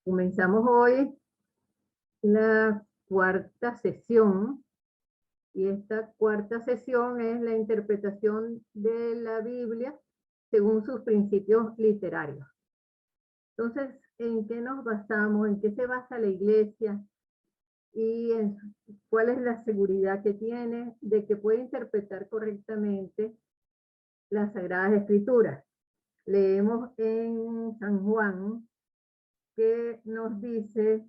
Comenzamos hoy la cuarta sesión y esta cuarta sesión es la interpretación de la Biblia según sus principios literarios. Entonces, ¿en qué nos basamos? ¿En qué se basa la Iglesia? ¿Y cuál es la seguridad que tiene de que puede interpretar correctamente las Sagradas Escrituras? Leemos en San Juan que nos dice: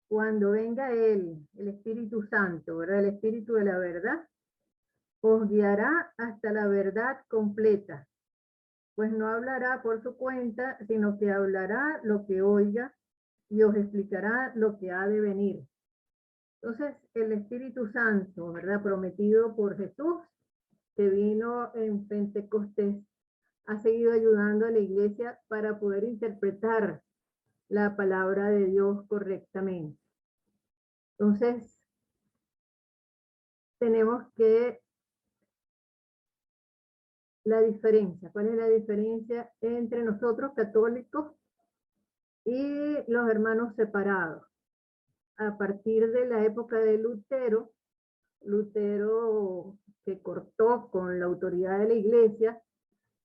cuando venga Él, el Espíritu Santo, ¿verdad? El Espíritu de la verdad, os guiará hasta la verdad completa, pues no hablará por su cuenta, sino que hablará lo que oiga y os explicará lo que ha de venir. Entonces, el Espíritu Santo, ¿verdad? Prometido por Jesús, que vino en Pentecostés, ha seguido ayudando a la Iglesia para poder interpretar la palabra de Dios correctamente. Entonces, tenemos que la diferencia. ¿Cuál es la diferencia entre nosotros católicos y los hermanos separados? A partir de la época de Lutero, que cortó con la autoridad de la Iglesia,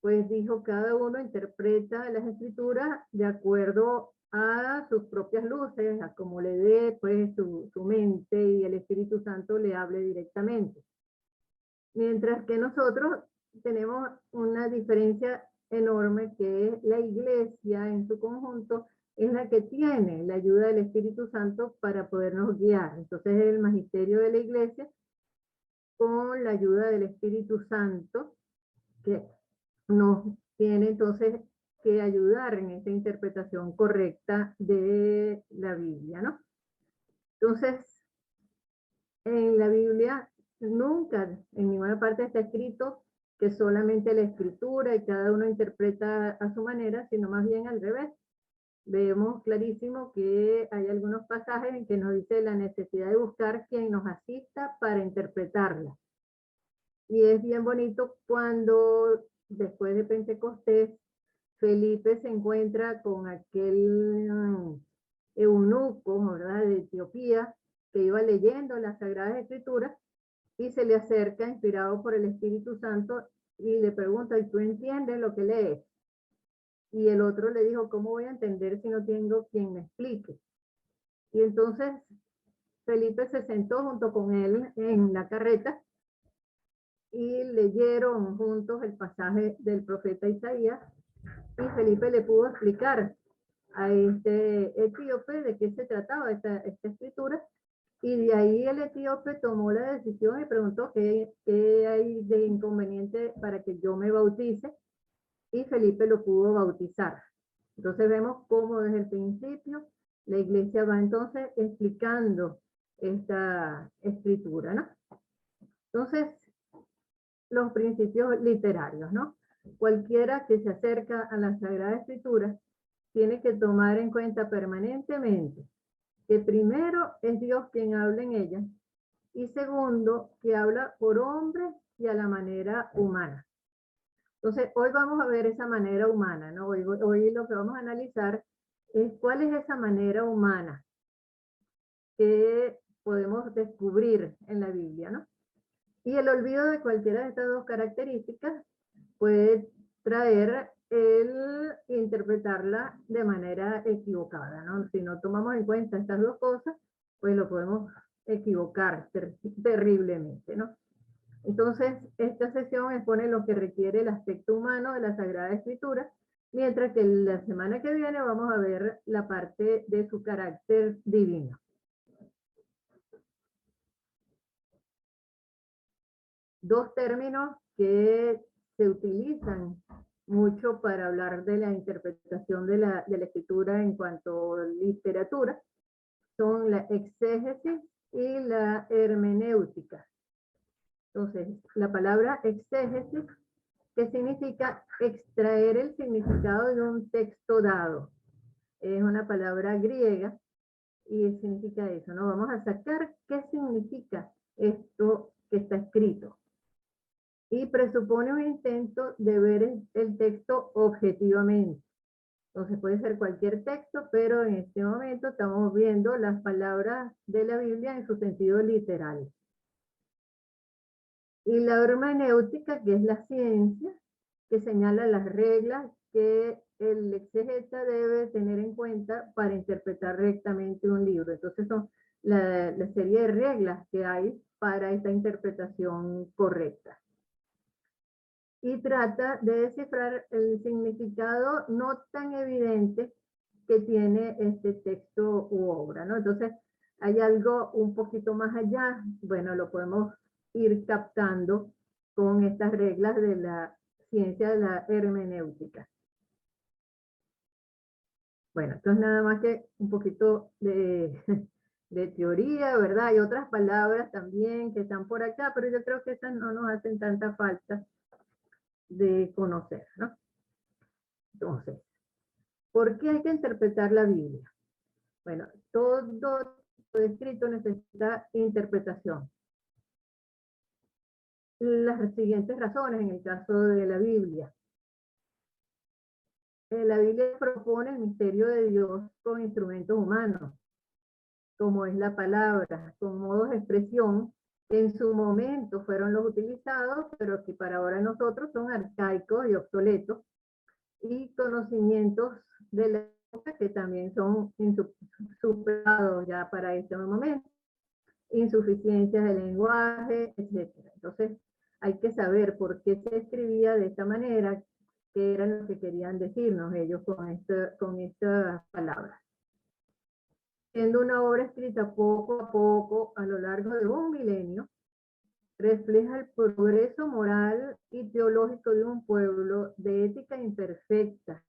pues dijo: cada uno interpreta las escrituras de acuerdo a sus propias luces, a como le dé pues su mente, y el Espíritu Santo le hable directamente. Mientras que nosotros tenemos una diferencia enorme, que es la Iglesia en su conjunto es la que tiene la ayuda del Espíritu Santo para podernos guiar. Entonces el magisterio de la Iglesia, con la ayuda del Espíritu Santo, que nos tiene entonces que ayudar en esta interpretación correcta de la Biblia, ¿no? Entonces, en la Biblia nunca, en ninguna parte está escrito que solamente la escritura y cada uno interpreta a su manera, sino más bien al revés. Vemos clarísimo que hay algunos pasajes en que nos dice la necesidad de buscar quien nos asista para interpretarla. Y es bien bonito cuando después de Pentecostés, Felipe se encuentra con aquel eunuco, ¿verdad?, de Etiopía, que iba leyendo las Sagradas Escrituras, y se le acerca inspirado por el Espíritu Santo y le pregunta: ¿y tú entiendes lo que lees? Y el otro le dijo: ¿cómo voy a entender si no tengo quien me explique? Y entonces Felipe se sentó junto con él en la carreta y leyeron juntos el pasaje del profeta Isaías, y Felipe le pudo explicar a este etíope de qué se trataba esta escritura. Y de ahí el etíope tomó la decisión y preguntó: ¿qué hay de inconveniente para que yo me bautice? Y Felipe lo pudo bautizar. Entonces vemos cómo desde el principio la Iglesia va entonces explicando esta escritura, ¿no? Entonces, los principios literarios, ¿no? Cualquiera que se acerca a la Sagrada Escritura tiene que tomar en cuenta permanentemente que primero es Dios quien habla en ella, y segundo, que habla por hombres y a la manera humana. Entonces, hoy vamos a ver esa manera humana, ¿no? Hoy lo que vamos a analizar es cuál es esa manera humana que podemos descubrir en la Biblia, ¿no? Y el olvido de cualquiera de estas dos características puede traer el interpretarla de manera equivocada, ¿no? Si no tomamos en cuenta estas dos cosas, pues lo podemos equivocar terriblemente, ¿no? Entonces, esta sesión expone lo que requiere el aspecto humano de la Sagrada Escritura, mientras que la semana que viene vamos a ver la parte de su carácter divino. Dos términos que se utilizan mucho para hablar de la interpretación de la escritura en cuanto a literatura son la exégesis y la hermenéutica. Entonces, la palabra exégesis, que significa extraer el significado de un texto dado, es una palabra griega y significa eso, ¿no? Vamos a sacar qué significa esto que está escrito. Y presupone un intento de ver el texto objetivamente. Entonces puede ser cualquier texto, pero en este momento estamos viendo las palabras de la Biblia en su sentido literal. Y la hermenéutica, que es la ciencia, que señala las reglas que el exegeta debe tener en cuenta para interpretar rectamente un libro. Entonces son la serie de reglas que hay para esta interpretación correcta. Y trata de descifrar el significado no tan evidente que tiene este texto u obra, ¿no? Entonces, hay algo un poquito más allá, bueno, lo podemos ir captando con estas reglas de la ciencia de la hermenéutica. Bueno, esto es nada más que un poquito de teoría, ¿verdad? Hay otras palabras también que están por acá, pero yo creo que esas no nos hacen tanta falta de conocer, ¿no? Entonces, ¿por qué hay que interpretar la Biblia? Bueno, todo escrito necesita interpretación. Las siguientes razones en el caso de la Biblia. La Biblia propone el misterio de Dios con instrumentos humanos, como es la palabra, con modos de expresión que en su momento fueron los utilizados, pero que para ahora nosotros son arcaicos y obsoletos, y conocimientos de la época que también son superados ya para este momento, insuficiencias de lenguaje, etc. Entonces, hay que saber por qué se escribía de esta manera, qué era lo que querían decirnos ellos con estas palabras. Siendo una obra escrita poco a poco a lo largo de un milenio, refleja el progreso moral y teológico de un pueblo de ética imperfecta,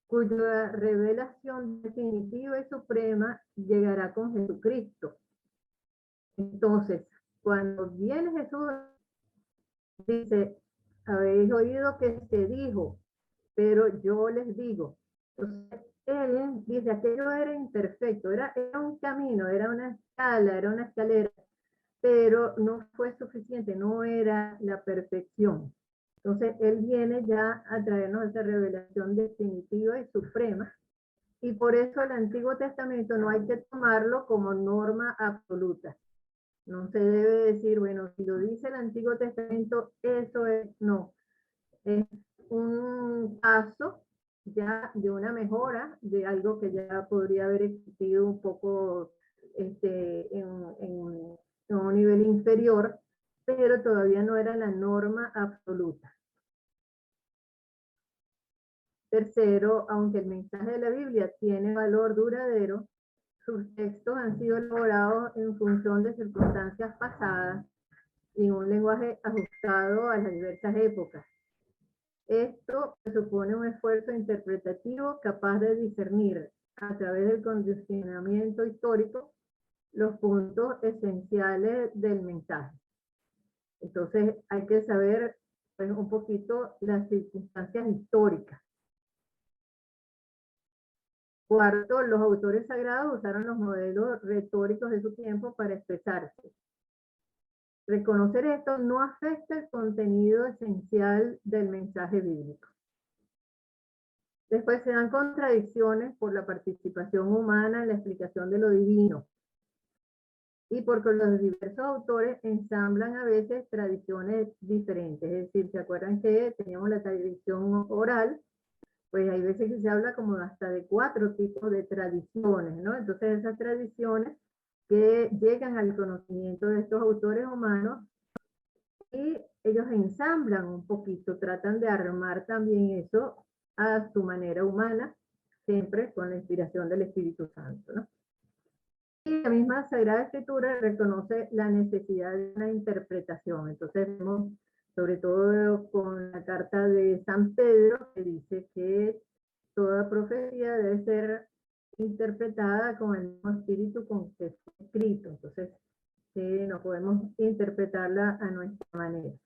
cuya revelación definitiva y suprema llegará con Jesucristo. Entonces, cuando viene Jesús, dice, habéis oído que se dijo, pero yo les digo. Entonces, él dice, aquello era imperfecto, era un camino, era una escala, era una escalera, pero no fue suficiente, no era la perfección. Entonces, él viene ya a traernos esa revelación definitiva y suprema, y por eso el Antiguo Testamento no hay que tomarlo como norma absoluta. No se debe decir, bueno, si lo dice el Antiguo Testamento, eso es, no. Es un paso ya de una mejora de algo que ya podría haber existido un poco en un nivel inferior, pero todavía no era la norma absoluta. Tercero, aunque el mensaje de la Biblia tiene valor duradero, sus textos han sido elaborados en función de circunstancias pasadas y en un lenguaje ajustado a las diversas épocas. Esto supone un esfuerzo interpretativo capaz de discernir a través del condicionamiento histórico los puntos esenciales del mensaje. Entonces hay que saber pues, un poquito las circunstancias históricas. Cuarto, los autores sagrados usaron los modelos retóricos de su tiempo para expresarse. Reconocer esto no afecta el contenido esencial del mensaje bíblico. Después se dan contradicciones por la participación humana en la explicación de lo divino y porque los diversos autores ensamblan a veces tradiciones diferentes. Es decir, ¿se acuerdan que teníamos la tradición oral? Pues hay veces que se habla como hasta de 4 tipos de tradiciones, ¿no? Entonces esas tradiciones que llegan al conocimiento de estos autores humanos y ellos ensamblan un poquito, tratan de armar también eso a su manera humana, siempre con la inspiración del Espíritu Santo, ¿no? Y la misma Sagrada Escritura reconoce la necesidad de una interpretación. Entonces vemos, sobre todo con la carta de San Pedro, que dice que toda profecía debe ser interpretada con el mismo espíritu con que fue escrito. Entonces, no podemos interpretarla a nuestra manera.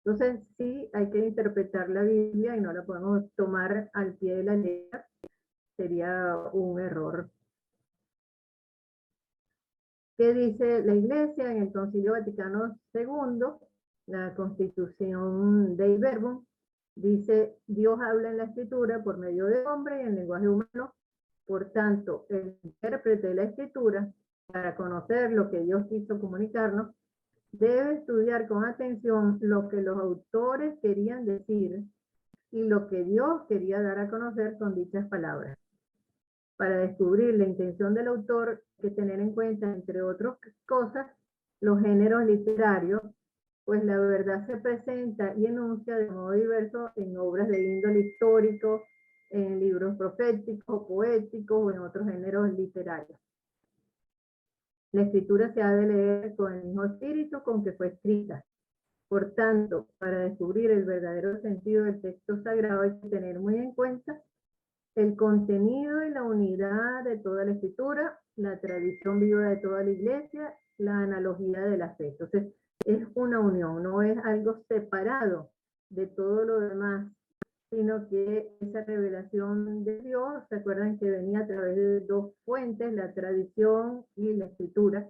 Entonces, sí, hay que interpretar la Biblia y no la podemos tomar al pie de la letra. Sería un error. ¿Qué dice la Iglesia en el Concilio Vaticano II? La Constitución Dei Verbum Dice, Dios habla en la escritura por medio de hombre y en lenguaje humano. Por tanto, el intérprete de la escritura, para conocer lo que Dios quiso comunicarnos, debe estudiar con atención lo que los autores querían decir y lo que Dios quería dar a conocer con dichas palabras. Para descubrir la intención del autor, hay que tener en cuenta, entre otras cosas, los géneros literarios, pues la verdad se presenta y enuncia de modo diverso en obras de índole histórico, en libros proféticos, poéticos o en otros géneros literarios. La escritura se ha de leer con el mismo espíritu con que fue escrita. Por tanto, para descubrir el verdadero sentido del texto sagrado hay que tener muy en cuenta el contenido y la unidad de toda la escritura, la tradición viva de toda la iglesia, la analogía de la fe. Entonces, es una unión, no es algo separado de todo lo demás, sino que esa revelación de Dios, ¿se acuerdan que venía a través de dos fuentes, la tradición y la escritura?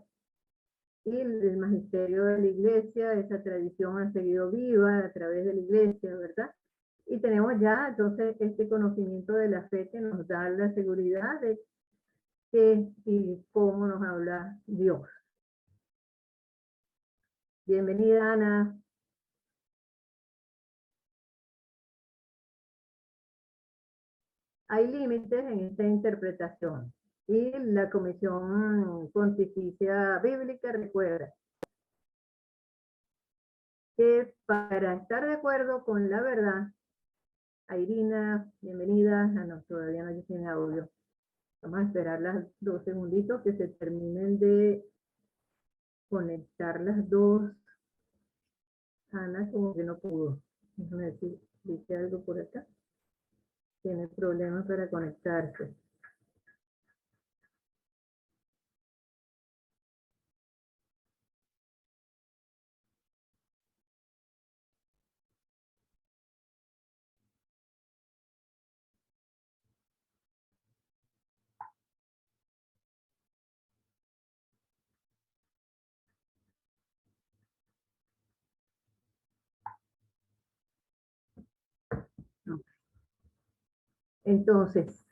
Y el magisterio de la iglesia, esa tradición ha seguido viva a través de la iglesia, ¿verdad? Y tenemos ya entonces este conocimiento de la fe que nos da la seguridad de qué y cómo nos habla Dios. Bienvenida, Ana. Hay límites en esta interpretación y la Comisión Pontificia Bíblica recuerda que para estar de acuerdo con la verdad, Irina, bienvenida. Ah, no, todavía no tiene audio. Vamos a esperar las 2 segunditos que se terminen de conectar las dos. Ana como que no pudo. Déjame decir, dice algo por acá. Tiene problemas para conectarse. No. Entonces,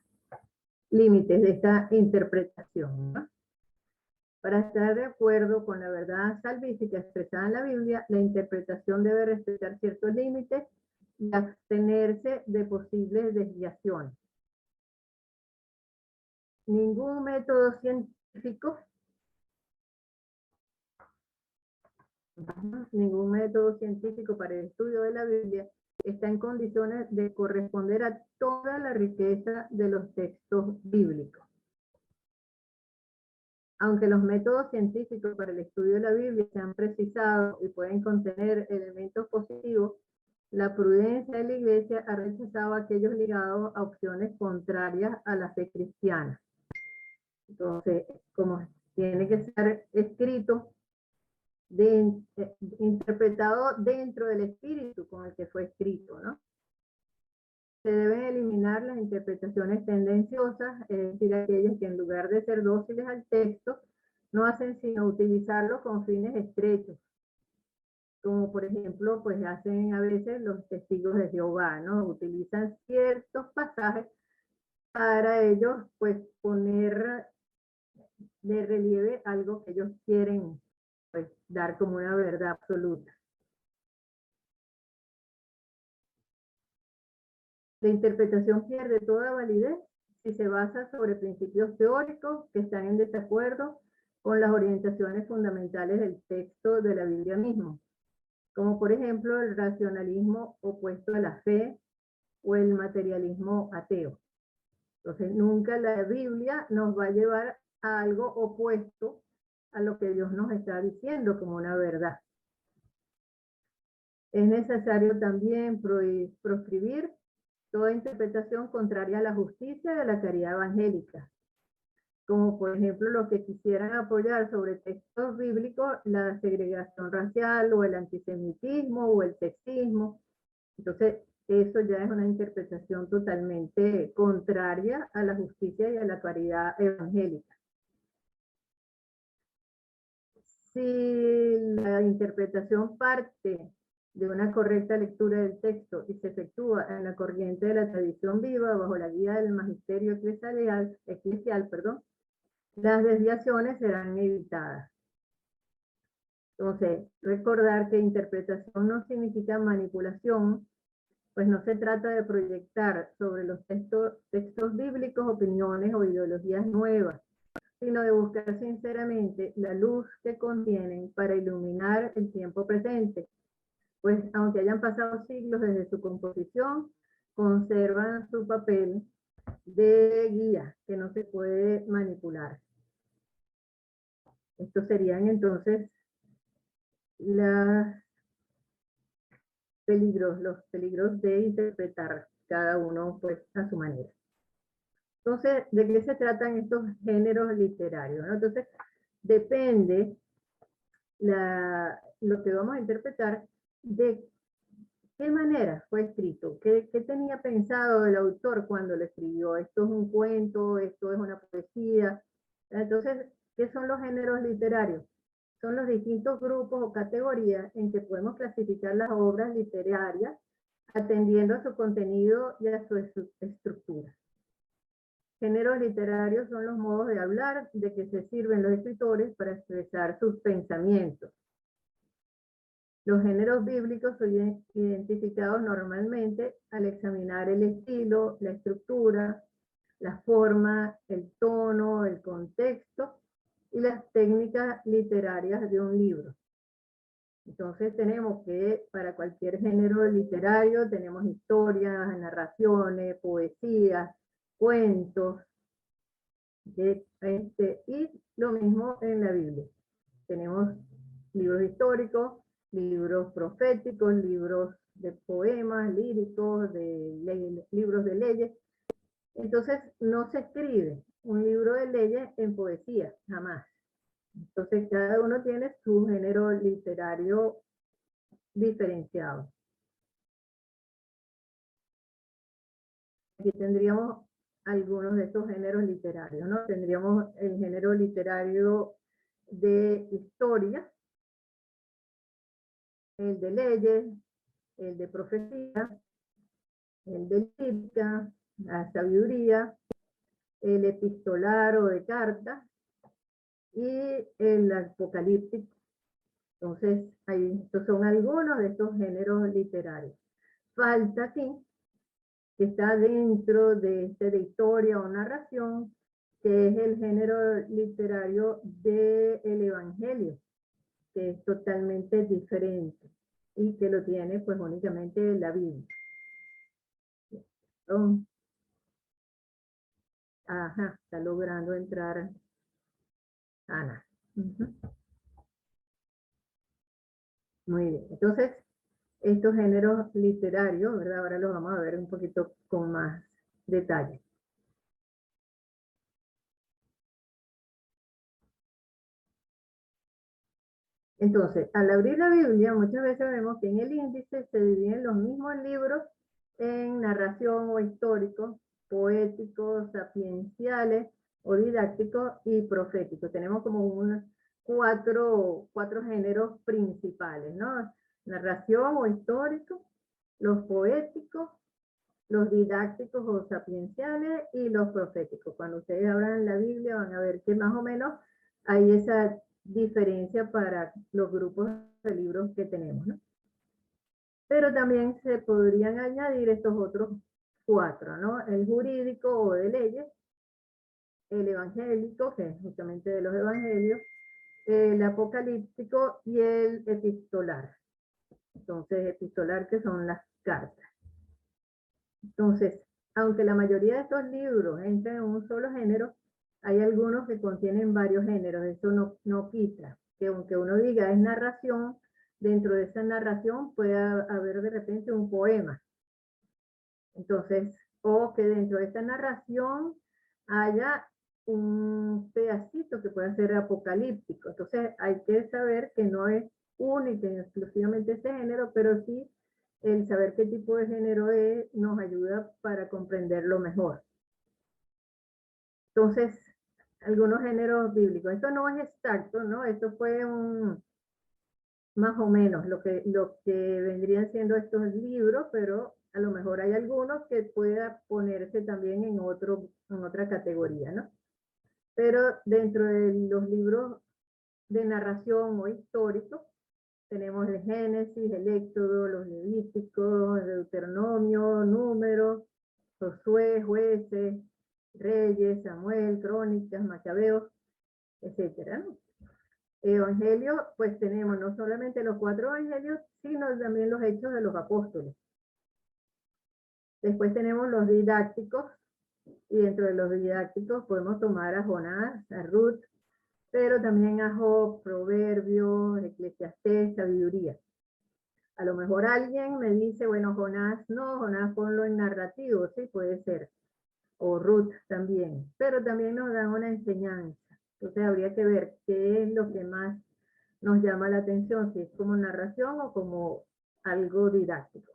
límites de esta interpretación, ¿no? Para estar de acuerdo con la verdad salvífica expresada en la Biblia, la interpretación debe respetar ciertos límites y abstenerse de posibles desviaciones. Ningún método científico para el estudio de la Biblia está en condiciones de corresponder a toda la riqueza de los textos bíblicos. Aunque los métodos científicos para el estudio de la Biblia se han precisado y pueden contener elementos positivos, la prudencia de la Iglesia ha rechazado aquellos ligados a opciones contrarias a la fe cristiana. Entonces, como tiene que ser escrito, interpretado dentro del espíritu con el que fue escrito, ¿no? Se deben eliminar las interpretaciones tendenciosas, es decir, aquellas que en lugar de ser dóciles al texto, no hacen sino utilizarlo con fines estrechos, como por ejemplo, pues hacen a veces los testigos de Jehová, ¿no? Utilizan ciertos pasajes para ellos, pues, poner de relieve algo que ellos quieren, pues, dar como una verdad absoluta. La interpretación pierde toda validez si se basa sobre principios teóricos que están en desacuerdo con las orientaciones fundamentales del texto de la Biblia mismo, como por ejemplo el racionalismo opuesto a la fe o el materialismo ateo. Entonces nunca la Biblia nos va a llevar a algo opuesto a lo que Dios nos está diciendo como una verdad. Es necesario también proscribir toda interpretación contraria a la justicia y a la caridad evangélica, como por ejemplo los que quisieran apoyar sobre textos bíblicos la segregación racial o el antisemitismo o el sexismo. Entonces, eso ya es una interpretación totalmente contraria a la justicia y a la caridad evangélica. Si la interpretación parte de una correcta lectura del texto y se efectúa en la corriente de la tradición viva bajo la guía del magisterio eclesial, las desviaciones serán evitadas. Entonces, recordar que interpretación no significa manipulación, pues no se trata de proyectar sobre los textos bíblicos opiniones o ideologías nuevas, sino de buscar sinceramente la luz que contienen para iluminar el tiempo presente, pues aunque hayan pasado siglos desde su composición, conservan su papel de guía que no se puede manipular. Estos serían entonces los peligros de interpretar cada uno pues a su manera. Entonces, ¿de qué se tratan estos géneros literarios, ¿no? Entonces, depende lo que vamos a interpretar de qué manera fue escrito, qué tenía pensado el autor cuando lo escribió. Esto es un cuento, esto es una poesía. Entonces, ¿qué son los géneros literarios? Son los distintos grupos o categorías en que podemos clasificar las obras literarias atendiendo a su contenido y a su estructura. Géneros literarios son los modos de hablar de que se sirven los escritores para expresar sus pensamientos. Los géneros bíblicos son identificados normalmente al examinar el estilo, la estructura, la forma, el tono, el contexto y las técnicas literarias de un libro. Entonces tenemos que para cualquier género literario tenemos historias, narraciones, poesías, cuentos, y lo mismo en la Biblia. Tenemos libros históricos, libros proféticos, libros de poemas, líricos, libros de leyes. Entonces no se escribe un libro de leyes en poesía, jamás. Entonces cada uno tiene su género literario diferenciado. Aquí tendríamos algunos de estos géneros literarios, ¿no? Tendríamos el género literario de historia, el de leyes, el de profecía, el de lírica, la sabiduría, el epistolar o de cartas y el apocalíptico. Entonces, estos son algunos de estos géneros literarios. Falta aquí, que está dentro de historia o narración, que es el género literario del Evangelio, que es totalmente diferente y que lo tiene pues únicamente la Biblia. Ajá, está logrando entrar Ana. Muy bien, entonces estos géneros literarios, ¿verdad? Ahora los vamos a ver un poquito con más detalle. Entonces, al abrir la Biblia, muchas veces vemos que en el índice se dividen los mismos libros en narración o históricos, poéticos, sapienciales o didácticos y proféticos. Tenemos como cuatro géneros principales, ¿no? Narración o histórico, los poéticos, los didácticos o sapienciales y los proféticos. Cuando ustedes abran la Biblia van a ver que más o menos hay esa diferencia para los grupos de libros que tenemos, ¿no? Pero también se podrían añadir estos otros cuatro, ¿no? El jurídico o de leyes, el evangélico, que es justamente de los evangelios, el apocalíptico y el epistolar. Entonces, epistolar que son las cartas. Entonces, aunque la mayoría de estos libros entran en un solo género, hay algunos que contienen varios géneros. Eso no quita que aunque uno diga es narración, dentro de esa narración puede haber de repente un poema. Entonces, o que dentro de esta narración haya un pedacito que pueda ser apocalíptico. Entonces, hay que saber que no es único y exclusivamente ese género, pero sí el saber qué tipo de género es nos ayuda para comprenderlo mejor. Entonces, algunos géneros bíblicos. Esto no es exacto, ¿no? Esto fue más o menos lo que vendrían siendo estos libros, pero a lo mejor hay algunos que pueda ponerse también en otra categoría, ¿no? Pero dentro de los libros de narración o históricos, tenemos el Génesis, el Éxodo, los Levíticos, el Deuteronomio, Números, Josué, Jueces, Reyes, Samuel, Crónicas, Macabeos, etcétera, ¿no? Evangelio, pues tenemos no solamente los 4 evangelios, sino también los hechos de los apóstoles. Después tenemos los didácticos, y dentro de los didácticos podemos tomar a Jonás, a Ruth, pero también a Job, Proverbios, Eclesiastés, Sabiduría. A lo mejor alguien me dice, bueno, Jonás no, Jonás ponlo en narrativo, sí, puede ser. O Ruth también, pero también nos dan una enseñanza. Entonces habría que ver qué es lo que más nos llama la atención, si es como narración o como algo didáctico.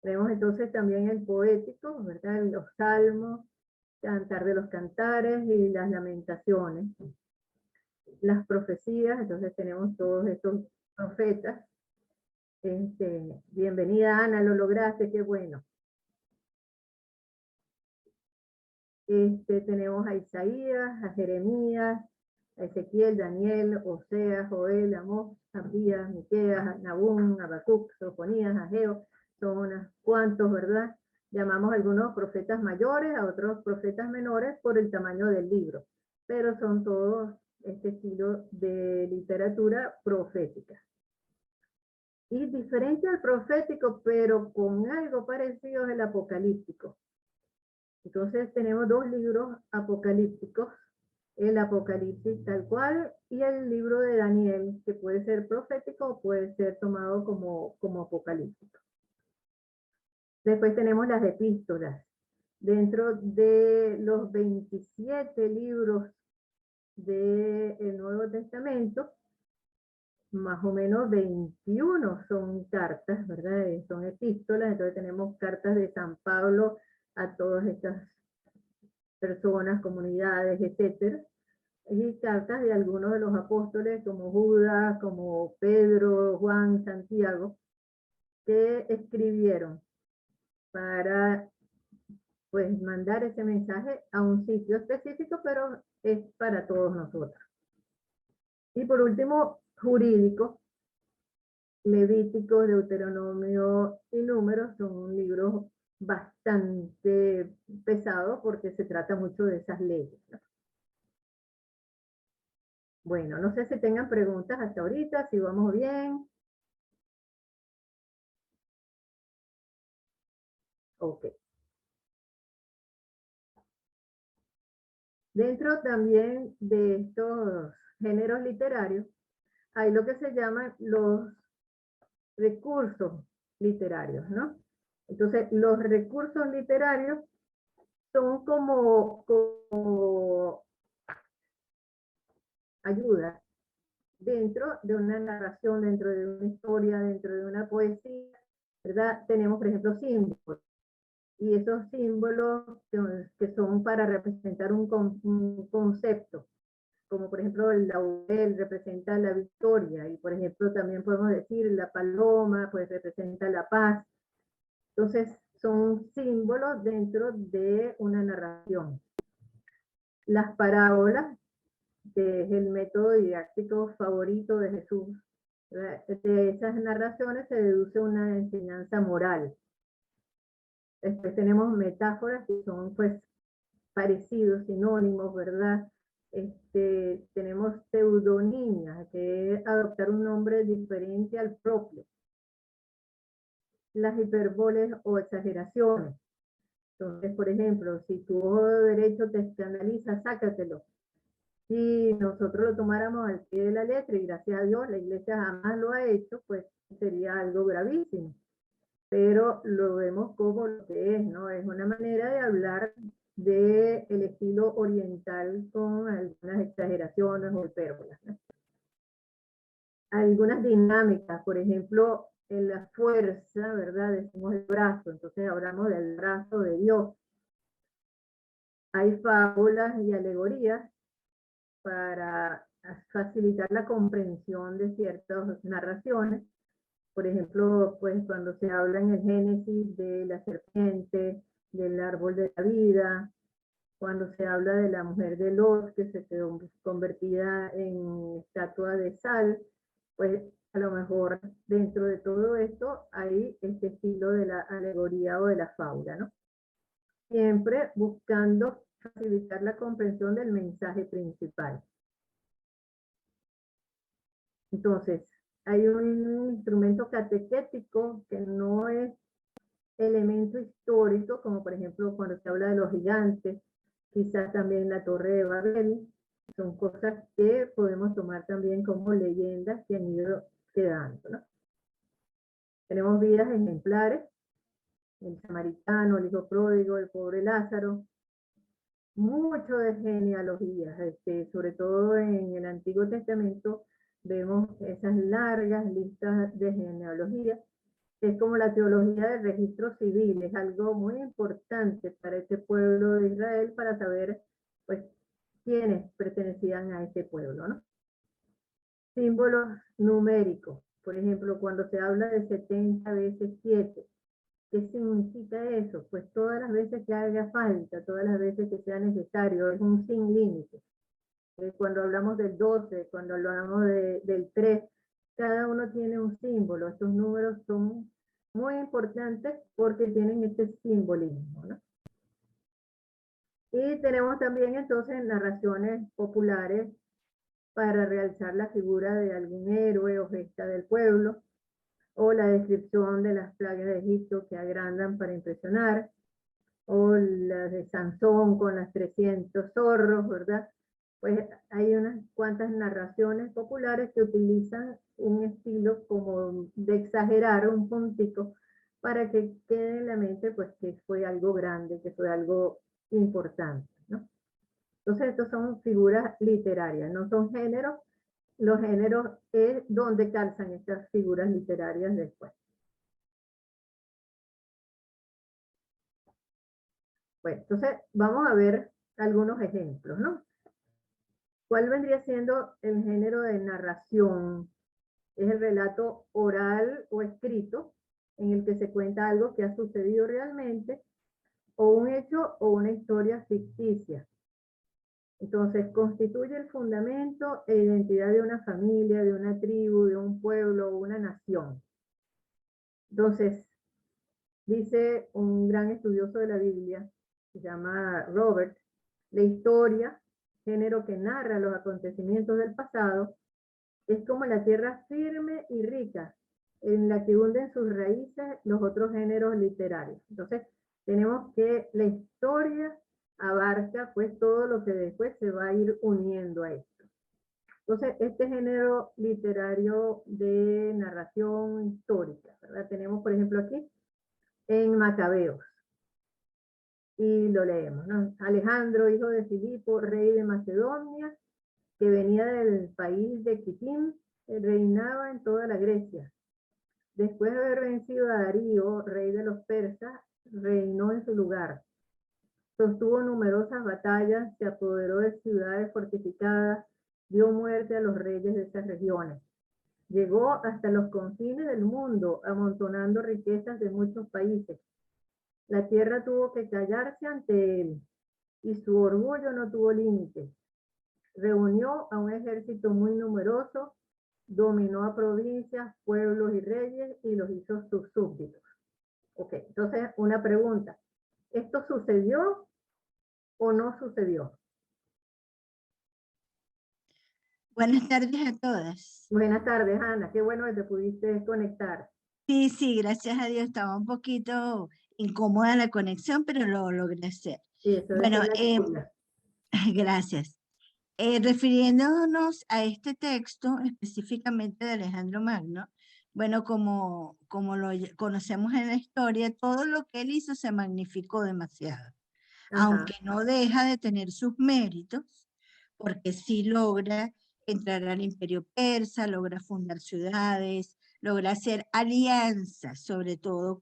Tenemos entonces también el poético, ¿verdad? Los salmos, Cantar de los Cantares y las lamentaciones. Las profecías, entonces tenemos todos estos profetas. Bienvenida Ana, lo lograste, qué bueno. Tenemos a Isaías, a Jeremías, a Ezequiel, Daniel, Oseas, Joel, Amós, Abdías, Miqueas, Nahum, Habacuc, Sofonías, Ageo, son unos cuantos, ¿verdad? Llamamos a algunos profetas mayores, a otros profetas menores por el tamaño del libro, pero son todos este estilo de literatura profética. Y diferente al profético, pero con algo parecido es el apocalíptico. Entonces tenemos 2 libros apocalípticos, el Apocalipsis tal cual y el libro de Daniel, que puede ser profético o puede ser tomado como apocalíptico. Después tenemos las epístolas. Dentro de los 27 libros del Nuevo Testamento, más o menos 21 son cartas, ¿verdad? Son epístolas, entonces tenemos cartas de San Pablo a todas estas personas, comunidades, etcétera, y cartas de algunos de los apóstoles como Judas, como Pedro, Juan, Santiago, que escribieron para pues mandar ese mensaje a un sitio específico, pero es para todos nosotros. Y por último, jurídico, Levítico, Deuteronomio y Números son un libro bastante pesado porque se trata mucho de esas leyes, ¿no? Bueno, no sé si tengan preguntas hasta ahorita, si vamos bien. Ok. Dentro también de estos géneros literarios, hay lo que se llaman los recursos literarios, ¿no? Entonces, los recursos literarios son como ayuda dentro de una narración, dentro de una historia, dentro de una poesía, ¿verdad? Tenemos, por ejemplo, símbolos. Y esos símbolos que son para representar un concepto, como por ejemplo el laurel representa la victoria, y por ejemplo también podemos decir la paloma, pues representa la paz. Entonces son símbolos dentro de una narración. Las parábolas, que es el método didáctico favorito de Jesús, ¿verdad? De esas narraciones se deduce una enseñanza moral. Después tenemos metáforas que son pues parecidos, sinónimos, ¿verdad? Tenemos pseudonimia, que es adoptar un nombre diferente al propio. Las hiperboles o exageraciones. Entonces, por ejemplo, si tu ojo derecho te escandaliza, sácatelo. Si nosotros lo tomáramos al pie de la letra, y gracias a Dios la iglesia jamás lo ha hecho, pues sería algo gravísimo. Pero lo vemos como lo que es, ¿no? Es una manera de hablar del estilo oriental con algunas exageraciones o hipérbolas, ¿no? Algunas dinámicas, por ejemplo, en la fuerza, ¿verdad? Decimos el brazo, entonces hablamos del brazo de Dios. Hay fábulas y alegorías para facilitar la comprensión de ciertas narraciones. Por ejemplo, pues cuando se habla en el Génesis de la serpiente, del árbol de la vida, cuando se habla de la mujer de Lot que se quedó convertida en estatua de sal, pues a lo mejor dentro de todo esto hay este estilo de la alegoría o de la fábula, ¿no? Siempre buscando facilitar la comprensión del mensaje principal. Entonces, hay un instrumento catequético que no es elemento histórico, como por ejemplo cuando se habla de los gigantes, quizás también la Torre de Babel, son cosas que podemos tomar también como leyendas que han ido quedando, ¿no? Tenemos vidas ejemplares, el samaritano, el hijo pródigo, el pobre Lázaro, mucho de genealogías, sobre todo en el Antiguo Testamento vemos esas largas listas de genealogías. Es como la teología del registro civil, es algo muy importante para este pueblo de Israel para saber, pues, quiénes pertenecían a ese pueblo, ¿no? Símbolos numéricos, por ejemplo, cuando se habla de 70 veces 7, ¿qué significa eso? Pues todas las veces que haga falta, todas las veces que sea necesario, es un sin límite. Cuando hablamos del 12, cuando hablamos del 3, cada uno tiene un símbolo. Estos números son muy importantes porque tienen este simbolismo, ¿no? Y tenemos también entonces narraciones populares para realzar la figura de algún héroe o gesta del pueblo, o la descripción de las plagas de Egipto que agrandan para impresionar, o las de Sansón con las 300 zorros, ¿verdad? Pues hay unas cuantas narraciones populares que utilizan un estilo como de exagerar un puntito para que quede en la mente pues que fue algo grande, que fue algo importante, ¿no? Entonces estos son figuras literarias, no son géneros. Los géneros es donde calzan estas figuras literarias después. Bueno, entonces vamos a ver algunos ejemplos, ¿no? ¿Cuál vendría siendo el género de narración? Es el relato oral o escrito en el que se cuenta algo que ha sucedido realmente, o un hecho o una historia ficticia. Entonces, constituye el fundamento e identidad de una familia, de una tribu, de un pueblo o una nación. Entonces, dice un gran estudioso de la Biblia, se llama Robert, la historia, género que narra los acontecimientos del pasado, es como la tierra firme y rica, en la que hunden sus raíces los otros géneros literarios. Entonces, tenemos que la historia abarca pues todo lo que después se va a ir uniendo a esto. Entonces, este género literario de narración histórica, ¿verdad? Tenemos, por ejemplo, aquí en Macabeos, y lo leemos, ¿no? Alejandro, hijo de Filipo, rey de Macedonia, que venía del país de Quitim, reinaba en toda la Grecia. Después de haber vencido a Darío, rey de los persas, reinó en su lugar. Sostuvo numerosas batallas, se apoderó de ciudades fortificadas, dio muerte a los reyes de esas regiones. Llegó hasta los confines del mundo, amontonando riquezas de muchos países. La tierra tuvo que callarse ante él, y su orgullo no tuvo límites. Reunió a un ejército muy numeroso, dominó a provincias, pueblos y reyes y los hizo sus súbditos. Ok, entonces una pregunta. ¿Esto sucedió o no sucedió? Buenas tardes a todas. Buenas tardes, Ana. Qué bueno que te pudiste conectar. Sí, gracias a Dios. Estaba un poquito incómoda la conexión, pero lo logré hacer. Sí, eso debe Bueno, ser la escuela. gracias. Refiriéndonos a este texto, específicamente de Alejandro Magno, bueno, como lo conocemos en la historia, todo lo que él hizo se magnificó demasiado, aunque Ajá. no deja de tener sus méritos, porque sí logra entrar al imperio persa, logra fundar ciudades, logra hacer alianzas, sobre todo